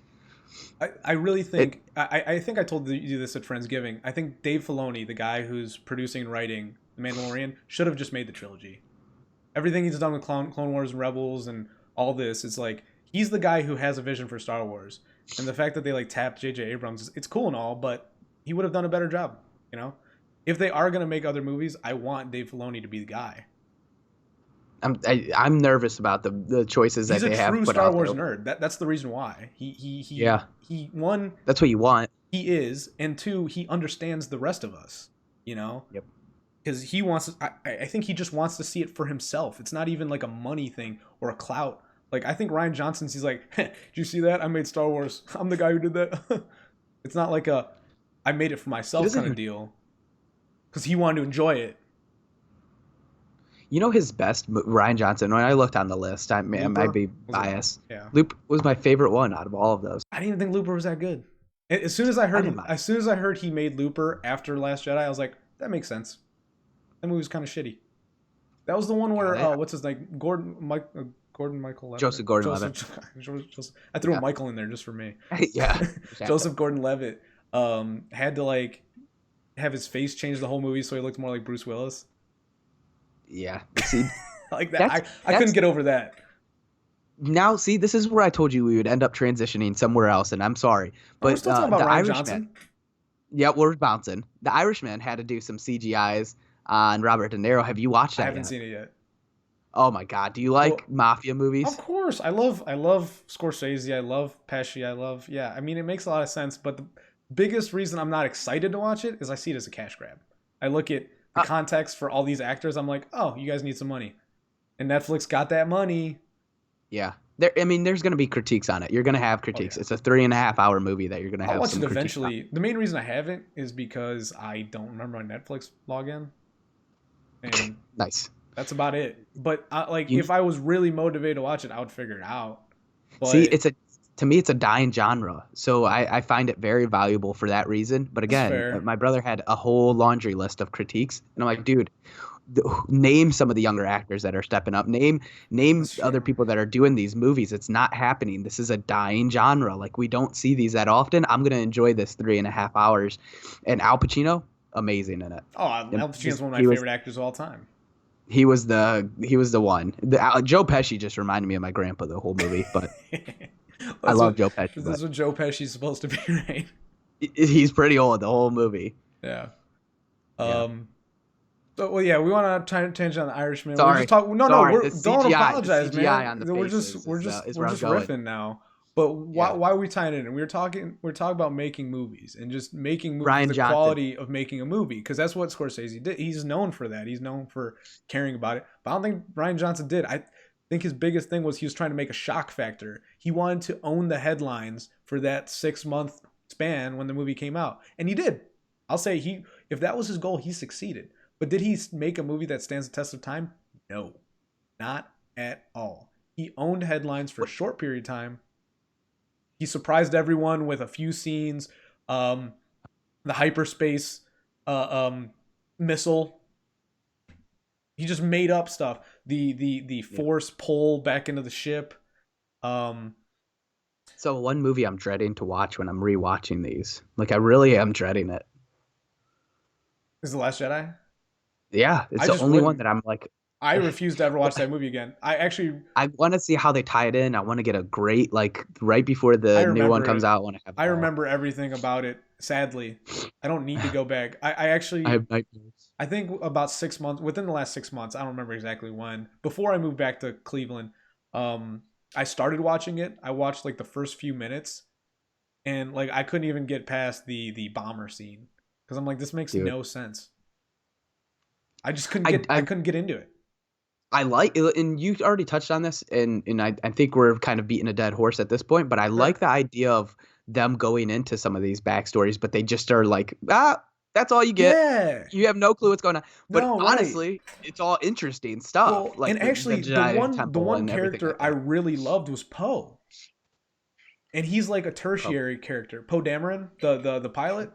I really think I think I told you this at Friendsgiving. I think Dave Filoni, the guy who's producing and writing The Mandalorian, should have just made the trilogy. Everything he's done with Clone Wars and Rebels and all this, it's like, he's the guy who has a vision for Star Wars. And the fact that they like tapped J.J. Abrams, it's cool and all, but he would have done a better job, you know? If they are going to make other movies, I want Dave Filoni to be the guy. I'm nervous about the choices that they have put out. He's a true Star Wars nerd. That's the reason why. He one, that's what you want. He is, and 2, he understands the rest of us, you know? Yep. Because he wants I think he just wants to see it for himself. It's not even like a money thing or a clout. Like, I think Rian Johnson's, he's like, did you see that? I made Star Wars. I'm the guy who did that. It's not like I made it for myself kind of deal. Because he wanted to enjoy it. You know his best, Ryan Johnson. When I looked on the list, I might Looper be was it? biased. Yeah. Loop was my favorite one out of all of those. I didn't even think Looper was that good. I didn't mind. As soon as I heard he made Looper after Last Jedi, I was like, that makes sense. That movie was kind of shitty. That was the one where Yeah, what's his name? Gordon Michael Levitt. Joseph Gordon-Levitt. Joseph, I threw a Yeah, Michael in there just for me. yeah, Joseph Gordon-Levitt had to like have his face change the whole movie so he looked more like Bruce Willis. yeah. See, Like that, that's I couldn't get over that. now. See, this is where I told you we would end up transitioning somewhere else, and I'm sorry, But we're but still talking about the Ryan Irishman. Johnson. Yeah, we're bouncing. The Irishman had to do some CGIs on Robert De Niro. Have you watched I that haven't yet? seen it yet. Oh my God, do you Well, like mafia of movies? course, I love Scorsese. I love Pesci. Yeah. I mean, it makes a lot of sense. But the biggest reason I'm not excited to watch it is I see it as a cash grab. I look at the Uh, context for all these actors. I'm like, oh, you guys need some money, and Netflix got that money. Yeah. I mean, there's going to be critiques on it. You're going to have Oh critiques. yeah, It's a 3.5 hour movie that you're going to I'll have watch some it critiques on. eventually. The main reason I haven't is because I don't remember my Netflix login, and Nice. that's about it. But like, You if I was really motivated to watch it, I would figure it out. see, But to me, it's a dying genre. So I find it very valuable for that reason. But that's again, fair. my brother had a whole laundry list of critiques, and I'm like, dude, name some of the younger actors that are stepping up. Name That's other true. people that are doing these movies. It's not happening. This is a dying genre. Like we don't see these that often. I'm gonna enjoy this 3.5 hours. And Al Pacino, amazing in it. Oh, Al Pacino's Just one of my favorite actors of all time. he was the one. Joe Pesci just reminded me of my grandpa the whole movie, but I That's love what Joe Pesci. But that's what Joe Pesci's supposed to be, right? he's pretty old the whole movie. Yeah. Yeah. Um. So, well, yeah, we want to tangent on the Irishman. We're just Sorry, talking. No, no, sorry. we're don't apologize, The CGI man. on the We're faces just we're is just is we're where I'm just going. riffing now. But Yeah. why are we tying it in? We're talking about making movies and just making movies, Ryan the Johnson. quality of making a movie, because that's what Scorsese did. He's known for that. He's known for caring about it. But I don't think Ryan Johnson did. I think his biggest thing was he was trying to make a shock factor. He wanted to own the headlines for that 6 month span when the movie came out, and he did. I'll say if that was his goal, he succeeded. But did he make a movie that stands the test of time? No, not at all. He owned headlines for a short period of time. He surprised everyone with a few scenes. The hyperspace missile. He just made up stuff. The force pull back into the ship. Um, So one movie I'm dreading to watch when I'm rewatching these. Like I really am dreading it. is The Last Jedi. Yeah, it's I the just only one wouldn't. that I'm like, I refuse to ever watch that movie again. I want to see how they tie it in. I want to get a great like right before I the new one remember comes it. out. I want to have it I all. remember everything about it. Sadly, I don't need to go back. I I actually, have nightmares. I think about 6 months, within the last 6 months, I don't remember exactly when, before I moved back to Cleveland, I started watching it. I watched like the first few minutes, and like I couldn't even get past the bomber scene because I'm like, this makes Dude. no sense. I just couldn't I, I I couldn't get into it. I like, and you already touched on this, and I think we're kind of beating a dead horse at this point, but I Sure. like the idea of them going into some of these backstories, but they just are like, that's all you get. Yeah. You have no clue what's going on. But No, right. honestly, it's all interesting stuff. Well, Like and actually, the Jedi one Temple and everything character like I that. really loved was Poe, and he's like a Oh. tertiary character. Poe Dameron, the pilot.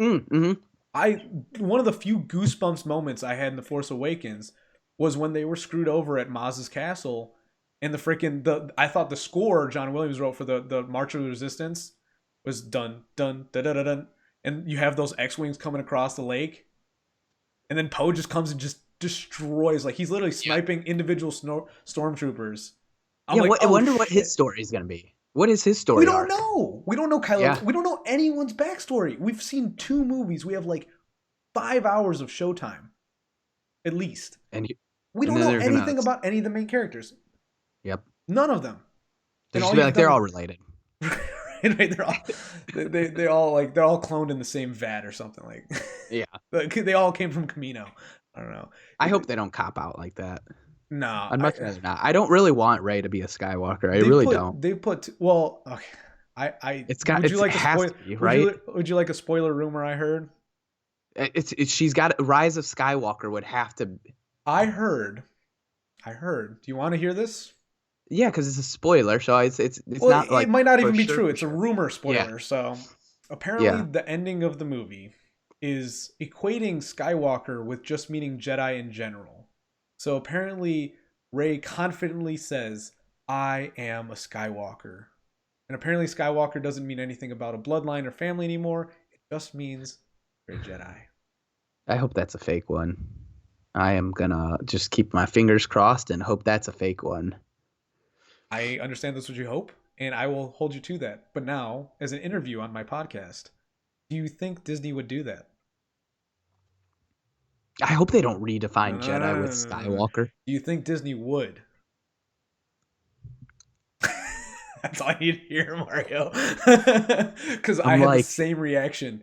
Mm-hmm. I One of the few goosebumps moments I had in The Force Awakens was when they were screwed over at Maz's castle, and the freaking the I thought the score John Williams wrote for the March of the Resistance was dun dun da da da dun, and you have those X-wings coming across the lake, and then Poe just comes and just destroys, like he's literally Yeah. sniping individual stormtroopers. I'm Yeah, like, I oh wonder what his shit. story is going to be. What is his story We don't arc? know. We don't know Kylo. Yeah. We don't know anyone's backstory. We've seen 2 movies. We have like 5 hours of showtime, at least. And We And don't then know they're gonna- anything about any of the main characters. yep. None of them. They're And just all gonna be you've like they're done- all related. right, they're all they all like they're all cloned in the same vat or something like. Yeah. They all came from Camino. I don't know. I hope they don't cop out like that. No, I'd much rather not. I don't really want Ray to be a Skywalker. I they really put, don't. They put well. Okay, I. It's got. Would you It like a has spoil? to be, right? Would you like a spoiler rumor I heard? It's she's got Rise of Skywalker would have to. I heard. Do you want to hear this? Yeah, because it's a spoiler, so it's Well, not it like might not for even be sure true. for It's a sure. rumor Yeah, spoiler. So apparently, yeah. the ending of the movie is equating Skywalker with just meaning Jedi in general. So apparently, Rey confidently says, "I am a Skywalker," and apparently, Skywalker doesn't mean anything about a bloodline or family anymore. It just means you're a Jedi. I hope that's a fake one. I am gonna just keep my fingers crossed and hope that's a fake one. I understand that's what you hope, and I will hold you to that. But now, as an interview on my podcast, do you think Disney would do that? I hope they don't No, redefine no, no, Jedi no, with no, no, no. Skywalker. Do you think Disney would? That's all I need to hear, Mario. Because I I'm had the like, same reaction.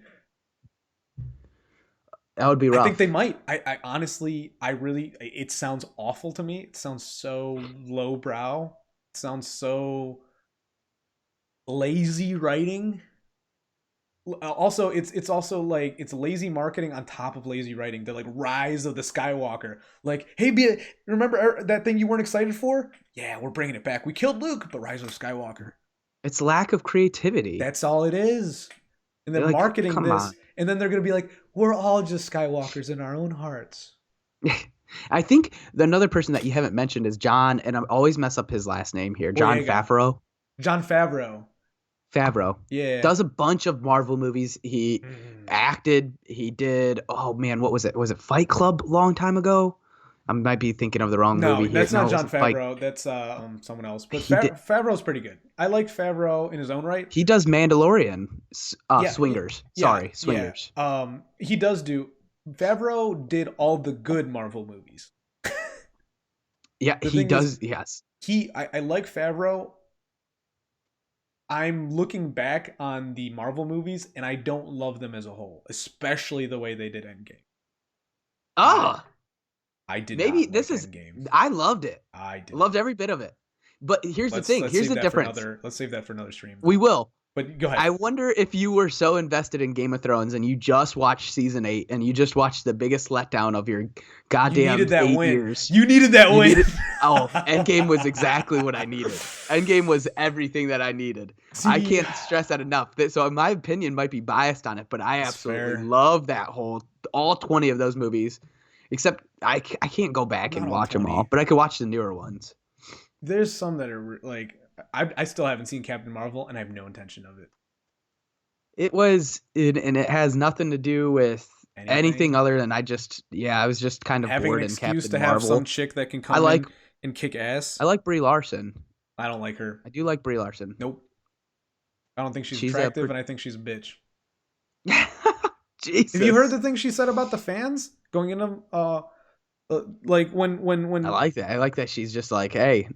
that would be I think they rough. might. I honestly, I really, it sounds awful to me. It sounds so lowbrow. It sounds so lazy writing. Also, it's also like it's lazy marketing on top of lazy writing. The like rise of the Skywalker. Like, hey, remember that thing you weren't excited for? Yeah, we're bringing it back. We killed Luke, but Rise of Skywalker. It's lack of creativity. That's all it is. And They're then like, marketing come this, on. and then they're gonna be like, we're all just Skywalkers in our own hearts. I think another person that you haven't mentioned is John, and I always mess up his last name here. John Boyega, Favreau. John Favreau. Favreau Yeah. does a bunch of Marvel movies. He Mm. acted. He did. Oh man, what was it? Was it Fight Club a long time ago? I might be thinking of the wrong No, movie here. that's No, not it John wasn't Fight. Favreau. That's someone else. But He did. Favreau's pretty good. I like Favreau in his own right. He does Mandalorian. Yeah, Swingers. yeah, Sorry, yeah. Swingers. He does do. Favreau did all the good Marvel movies. Yeah, The he thing is, does. Yes. I like Favreau. I'm looking back on the Marvel movies, and I don't love them as a whole, especially the way they did Endgame. Oh, I did maybe not this like is. Endgame. I loved it. I did Loved not. every bit of it. But here's the Let's thing. let's Here's save the that for difference. another. Let's save that for another stream. We will. But go ahead. I wonder if you were so invested in Game of Thrones and you just watched season 8 and you just watched the biggest letdown of your You goddamn needed that 8 win. years. You needed that You win. needed, oh, Endgame was exactly what I needed. Endgame was everything that I needed. See, I can't stress that enough. So my opinion might be biased on it, but I That's absolutely fair. love that all 20 of those movies. Except I can't go back Not and all watch them 20. all, but I could watch the newer ones. There's some that are like I still haven't seen Captain Marvel, and I have no intention of it. And it has nothing to do with anything Anything. other than I was just kind of Having an bored in excuse Captain to have Marvel. some chick that can I come like in and kick ass. I like Brie Larson. I don't like her. I do like Brie Larson. Nope. I don't think she's She's a attractive, and I think she's a bitch. Jesus. Have you heard the thing she said about the fans going into like when I like that. I like that she's just like, hey,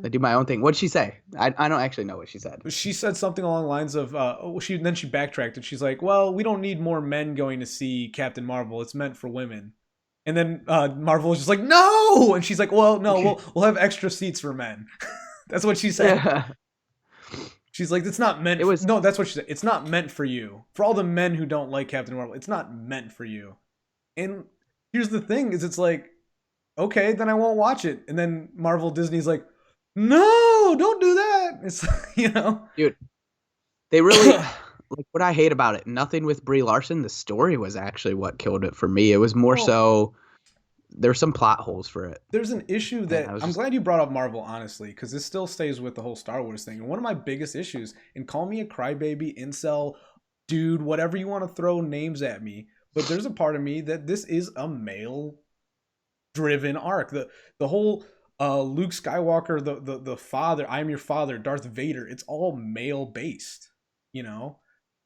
I do my own thing. What'd she say? I don't actually know what she said. she said something along the lines of she backtracked and she's like, well, we don't need more men going to see Captain Marvel, it's meant for women. And then Marvel was just like, no, and she's like, well, no, we'll have extra seats for men. That's what she said. Yeah. She's like, it's not meant. No, that's what she said. It's not meant for you. For all the men who don't like Captain Marvel, it's not meant for you. And here's the thing: is it's like, okay, then I won't watch it. And then Marvel Disney's like, no, don't do that. It's dude, they really like what I hate about it. Nothing with Brie Larson. The story was actually what killed it for me. It was more so. There's some plot holes for it. There's an issue that I'm glad you brought up Marvel, honestly, because this still stays with the whole Star Wars thing. And one of my biggest issues, and call me a crybaby, incel, dude, whatever you want to throw names at me, but there's a part of me that this is a male-driven arc. The whole Luke Skywalker, the father, I am your father, Darth Vader, it's all male-based,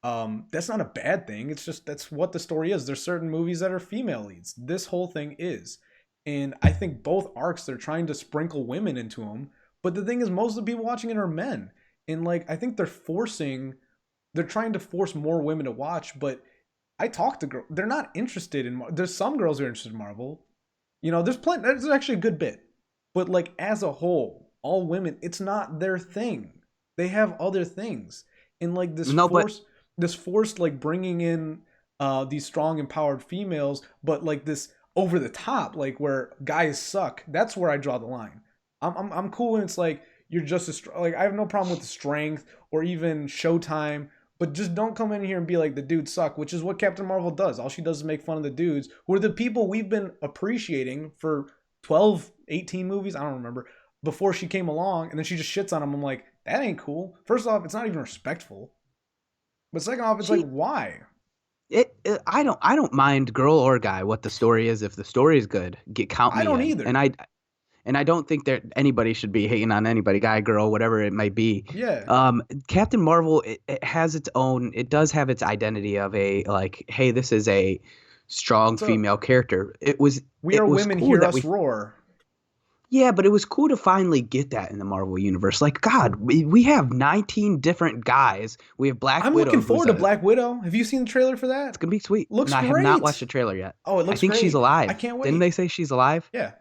That's not a bad thing. It's just that's what the story is. There's certain movies that are female leads. This whole thing is. And I think both arcs, they're trying to sprinkle women into them. But the thing is, most of the people watching it are men. And I think they're trying to force more women to watch. But I talk to girls, they're not interested in, there's some girls who are interested in Marvel. There's actually a good bit. But as a whole, all women, it's not their thing. They have other things. And this forced bringing in these strong empowered females, but this over the top, like where guys suck. That's where I draw the line. I'm cool when it's like you're just as like I have no problem with the strength or even Showtime, but just don't come in here and be like the dudes suck, which is what Captain Marvel does. All she does is make fun of the dudes who are the people we've been appreciating for 12, 18 movies. I don't remember before she came along, and then she just shits on them. I'm like, that ain't cool. First off, it's not even respectful. But second off, it's like, why? I don't mind girl or guy what the story is. If the story is good, count me I don't in. either. And I don't think that anybody should be hating on anybody, guy, girl, whatever it might be. Yeah. Captain Marvel, it has its own. It does have its identity of a like, hey, this is a strong female character. We are women, cool hear us roar. Yeah, but it was cool to finally get that in the Marvel universe. Like, God, we have 19 different guys. We have Black Widow. I'm looking forward to Black Widow. Have you seen the trailer for that? It's gonna be sweet. Looks great. I have not watched the trailer yet. Oh, it looks great. I think she's alive. I can't wait. Didn't they say she's alive? Yeah.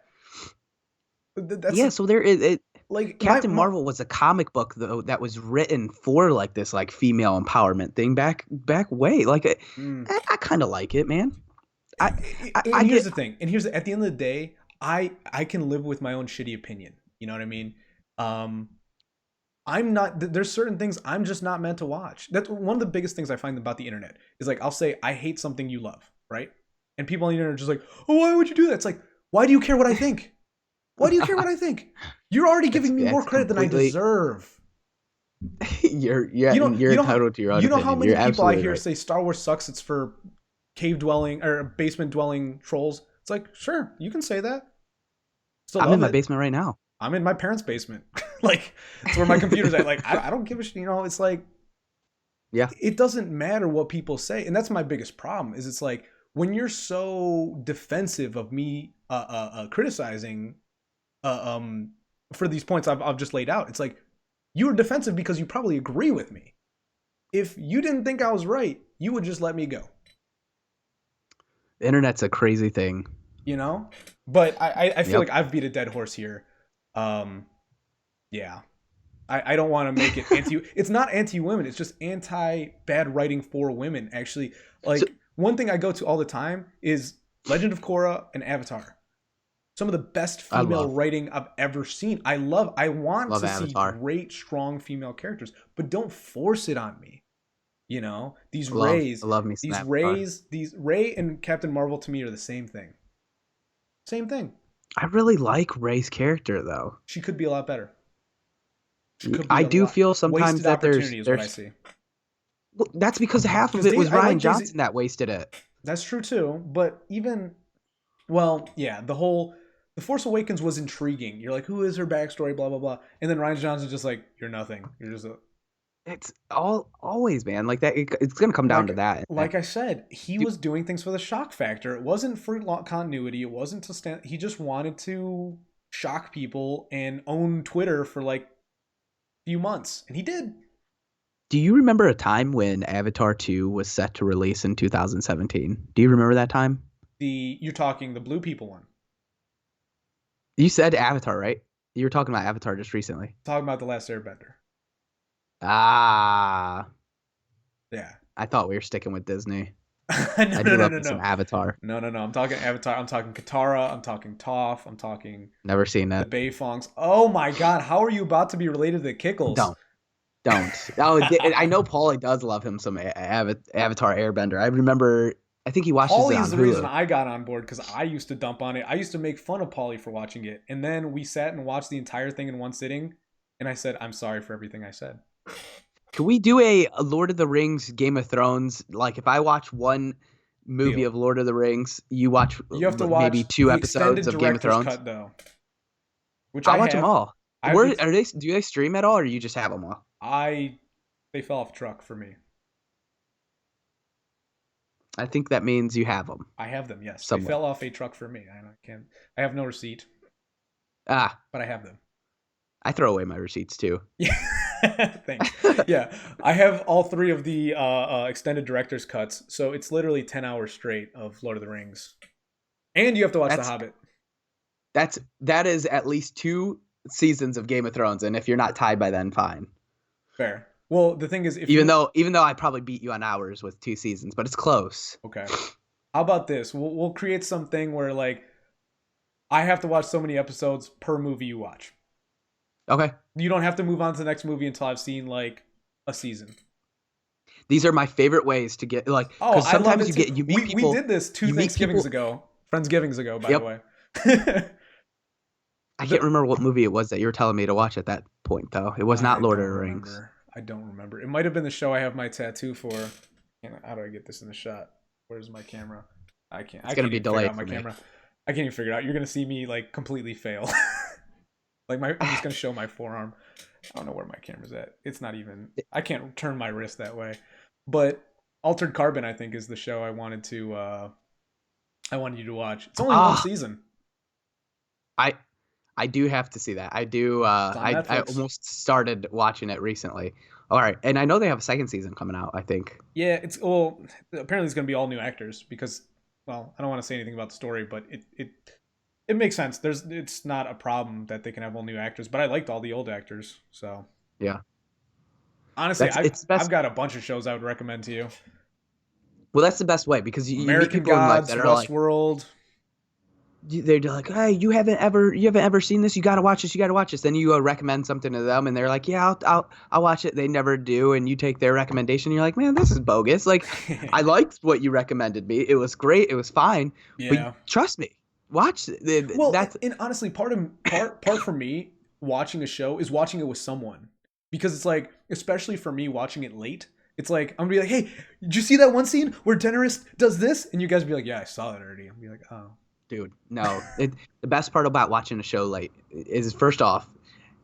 So there is like Captain Marvel was a comic book though that was written for like this like female empowerment thing back way. Like I kind of like it, man. Here's the thing. And here's at the end of the day, I can live with my own shitty opinion. You know what I mean? I'm not. There's certain things I'm just not meant to watch. That's one of the biggest things I find about the internet is like I'll say I hate something you love, right? And people on the internet are just like, oh, why would you do that? It's like, why do you care what I think? Why do you care what I think? You're already giving me more credit than I deserve. You're entitled to your own opinion. You know how many people I hear say Star Wars sucks, it's for cave dwelling or basement dwelling trolls. It's like, sure, you can say that. Still I'm in my basement right now. I'm in my parents' basement. Like, it's where my computer's at. Like, I don't give a shit. You know, it's like, yeah, it doesn't matter what people say. And that's my biggest problem is it's like, when you're so defensive of me criticizing for these points I've just laid out, it's like, you were defensive because you probably agree with me. If you didn't think I was right, you would just let me go. The internet's a crazy thing. You know? But I feel like I've beat a dead horse here. Yeah. I don't want to make it it's not anti-women, it's just anti-bad writing for women, actually. Like, one thing I go to all the time is Legend of Korra and Avatar. Some of the best female writing I've ever seen. I want to Avatar. See great, strong female characters, but don't force it on me. You know, these Ray and Captain Marvel to me are the same thing. Same thing. I really like Ray's character though. She could be a lot better. I do feel sometimes that there's what I see. Well, that's because half of it was Ryan Johnson that wasted it. That's true too, but even The Force Awakens was intriguing. You're like, who is her backstory, blah blah blah, and then Ryan Johnson's just like, you're nothing. You're just a. It's always, man, like that. It's gonna come down to that. Like I said, he was doing things for the shock factor. It wasn't for continuity. It wasn't to stand. He just wanted to shock people and own Twitter for like a few months, and he did. Do you remember a time when Avatar 2 was set to release in 2017? Do you remember that time? You're talking the blue people one. You said Avatar, right? You were talking about Avatar just recently. Talking about The Last Airbender. Ah. Yeah. I thought we were sticking with Disney. No. Some Avatar. No. I'm talking Avatar. I'm talking Katara. I'm talking Toph. I'm talking... Never seen that. The Bayfongs. Oh my God. How are you about to be related to the Kickles? Don't. Oh, I know Paulie does love him some Avatar Airbender. I remember... I think he watches Paulie it on is the Hulu. reason I got on board, because I used to dump on it. I used to make fun of Paulie for watching it. And then we sat and watched the entire thing in one sitting. And I said, I'm sorry for everything I said. Can we do a Lord of the Rings, Game of Thrones? Like, if I watch one movie of Lord of the Rings, you have to watch maybe 2 episodes of Game of Thrones? Cut, though, which I'll watch them all. Do they stream at all, or you just have them all? They fell off the truck for me. I think that means you have them. I have them, yes. Somewhere. They fell off a truck for me. I have no receipt. But I have them. I throw away my receipts too. Yeah. Thanks. Yeah. I have all 3 of the extended director's cuts. So it's literally 10 hours straight of Lord of the Rings. And you have to watch The Hobbit. That is at least 2 seasons of Game of Thrones. And if you're not tied by then, fine. Fair. Well, the thing is, even though I probably beat you on hours with 2 seasons, but it's close. Okay. How about this? We'll create something where like I have to watch so many episodes per movie you watch. Okay. You don't have to move on to the next movie until I've seen like a season. These are my favorite ways to get like Oh, because I love sometimes it too. you meet We people did this two you meet Thanksgivings people. ago, Friendsgivings ago, by the Yep. way. I can't The, remember what movie it was that you were telling me to watch at that point though. It was not I Lord of don't the Rings. remember. I don't remember. It might have been the show I have my tattoo for. How do I get this in the shot? Where's my camera? I can't. It's I gonna can't be even figure delayed out my for me. camera. I can't even figure it out. You're gonna see me like completely fail. Like I'm just gonna show my forearm. I don't know where my camera's at. It's not even. I can't turn my wrist that way. But Altered Carbon, I think, is the show I wanted to. I wanted you to watch. It's only one Ah, season. I I do have to see that. I do. It's on I Netflix. almost started watching it recently. All right, and I know they have a second season coming out. I think. Yeah, it's well. Apparently, it's gonna be all new actors because, well, I don't want to say anything about the story, but it makes sense. It's not a problem that they can have all new actors, but I liked all the old actors. So Yeah, honestly, that's it's I've best. got a bunch of shows I would recommend to you: Well, that's the best way because you meet American people in life Gods, that are like Westworld. they're like, hey, you haven't ever seen this. You got to watch this. You got to watch this. Then you recommend something to them, and they're like, yeah, I'll watch it. They never do, and you take their recommendation. You're like, man, this is bogus. Like, I liked what you recommended me. It was great. It was fine, but Yeah. trust me, watch it. Well, That's and honestly, part for me watching a show is watching it with someone because it's like, especially for me watching it late. It's like I'm gonna be like, hey, did you see that one scene where Daenerys does this? And you guys be like, yeah, I saw that already. I'll be like, oh. dude. No, the best part about watching a show late is first off,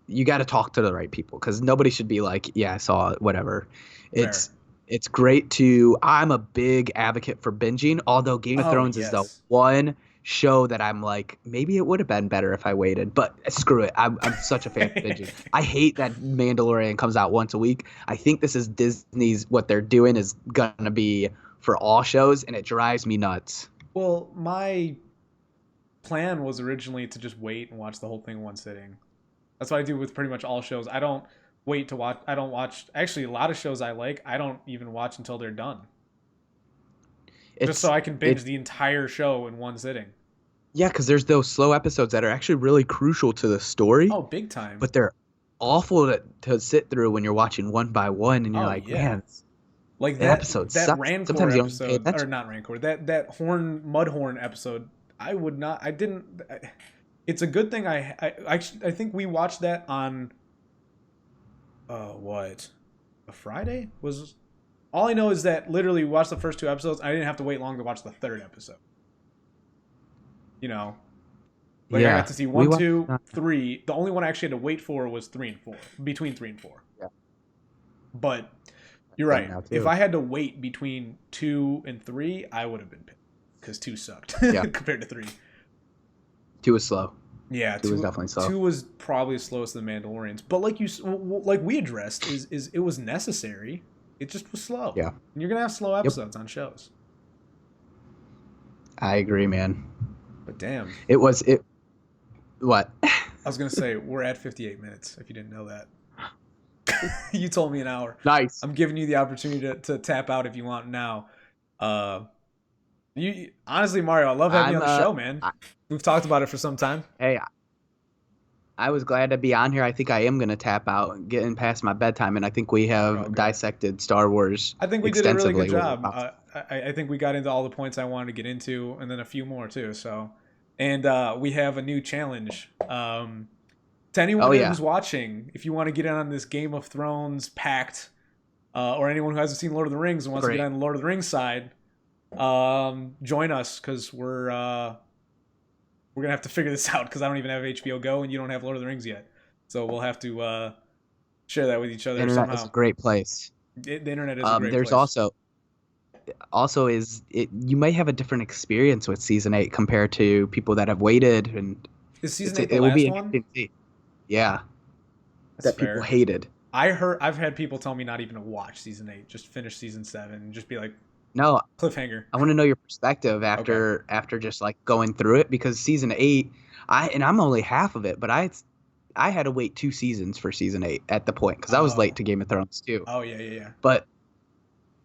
you got to talk to the right people because nobody should be like, yeah, I saw it, whatever. Fair. It's great to. I'm a big advocate for binging, although Game of Oh Thrones is the yes. one show that I'm like, maybe it would have been better if I waited, but screw it. I'm such a fan of binging. I hate that Mandalorian comes out once a week. I think this is Disney's what they're doing is gonna be for all shows, and it drives me nuts. Well, my plan was originally to just wait and watch the whole thing in one sitting. That's what I do with pretty much all shows. I don't wait to watch. I don't watch. Actually, a lot of shows I like, I don't even watch until they're done, just so It's I can binge it's the entire show in one sitting. Yeah, because there's those slow episodes that are actually really crucial to the story, Oh, big time. but they're awful to sit through when you're watching one by one, and you're Oh like, yeah. man, Like the episode that sucks. Rancor Sometimes you don't pay episode, or attention. not Rancor, that horn Mudhorn episode. I would not. I didn't. It's a good thing. I think we watched that on what, a Friday was. All I know is that literally we watched the first two episodes. I didn't have to wait long to watch the third episode. You know, like I got Yeah, to see we one, watched. two, three. The only one I actually had to wait for was three and four, between three and four. Yeah, But you're thing right. now If too. I had to wait between two and three, I would have been pissed because two sucked Yeah, compared to three. two is slow. Yeah, Two was definitely slow. two was probably as slow as the Mandalorians. But like like we addressed, is it was necessary. It just was slow. Yeah. And you're gonna have slow Yep. episodes on shows. I agree, man. But damn, It was it. What? I was gonna say we're at 58 minutes. If you didn't know that, you told me an hour. Nice. I'm giving you the opportunity to tap out if you want now. Uh, you honestly, Mario, I love having you I'm on the show, man. I, We've talked about it for some time. hey, I was glad to be on here. I think I am gonna tap out, getting past my bedtime, and I think we You're all have good. dissected Star Wars I think we did a really extensively. good job. I think we got into all the points I wanted to get into, and then a few more too. So, and we have a new challenge. To anyone Oh yeah, who's watching, if you want to get in on this Game of Thrones pact, or anyone who hasn't seen Lord of the Rings and wants to great. get on the Lord of the Rings side, join us because we're gonna have to figure this out because I don't even have HBO Go and you don't have Lord of the Rings yet. So we'll have to share that with each other Internet is a somehow. great place. The internet is a great There's place. also is it you may have a different experience with season 8 compared to people that have waited, and Is season 8 the it will last be one? interesting to see. Yeah, That's that people fair. hated. I've had people tell me not even to watch season 8, just finish season 7 and just be like No, cliffhanger. I want to know your perspective Okay. after just like going through it, because season 8, I'm only half of it, but I had to wait 2 seasons for season 8 at the point because I was late Oh. to Game of Thrones too. Oh yeah, yeah, yeah. But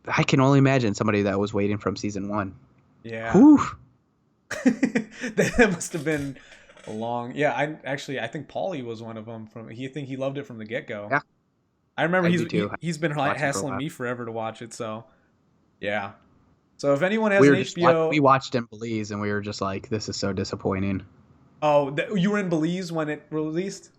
I can only imagine somebody that was waiting from season 1. Yeah. Whew. That must have been a long. Yeah, I think Paulie was one of them. I think he loved it from the get go. Yeah, I remember I do too. he's been Watching for a hassling while. me forever to watch it. So yeah. So if anyone has We an were just we HBO, watched in Belize, and we were just like, this is so disappointing. you were in Belize when it released.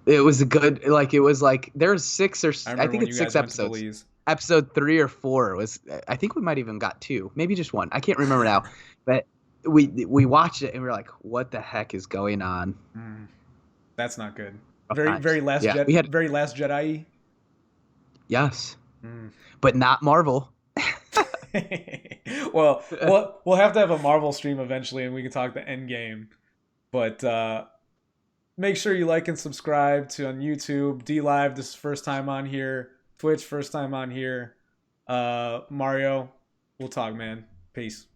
It was a good, like, it was like there's I I remember think when it's you six guys went to episodes. Belize. Episode 3 or 4 was, I think we might even got two, maybe just one. I can't remember now, but we watched it and we were like, what the heck is going on? Mm, that's not good. Rough times. Yeah, we had, Very last Jedi. yes, Mm. but not Marvel. Well, we'll have to have a Marvel stream eventually, and we can talk the end game. But make sure you like and subscribe to on YouTube. D Live, this is first time on here. Twitch, first time on here. Mario, we'll talk, man. Peace.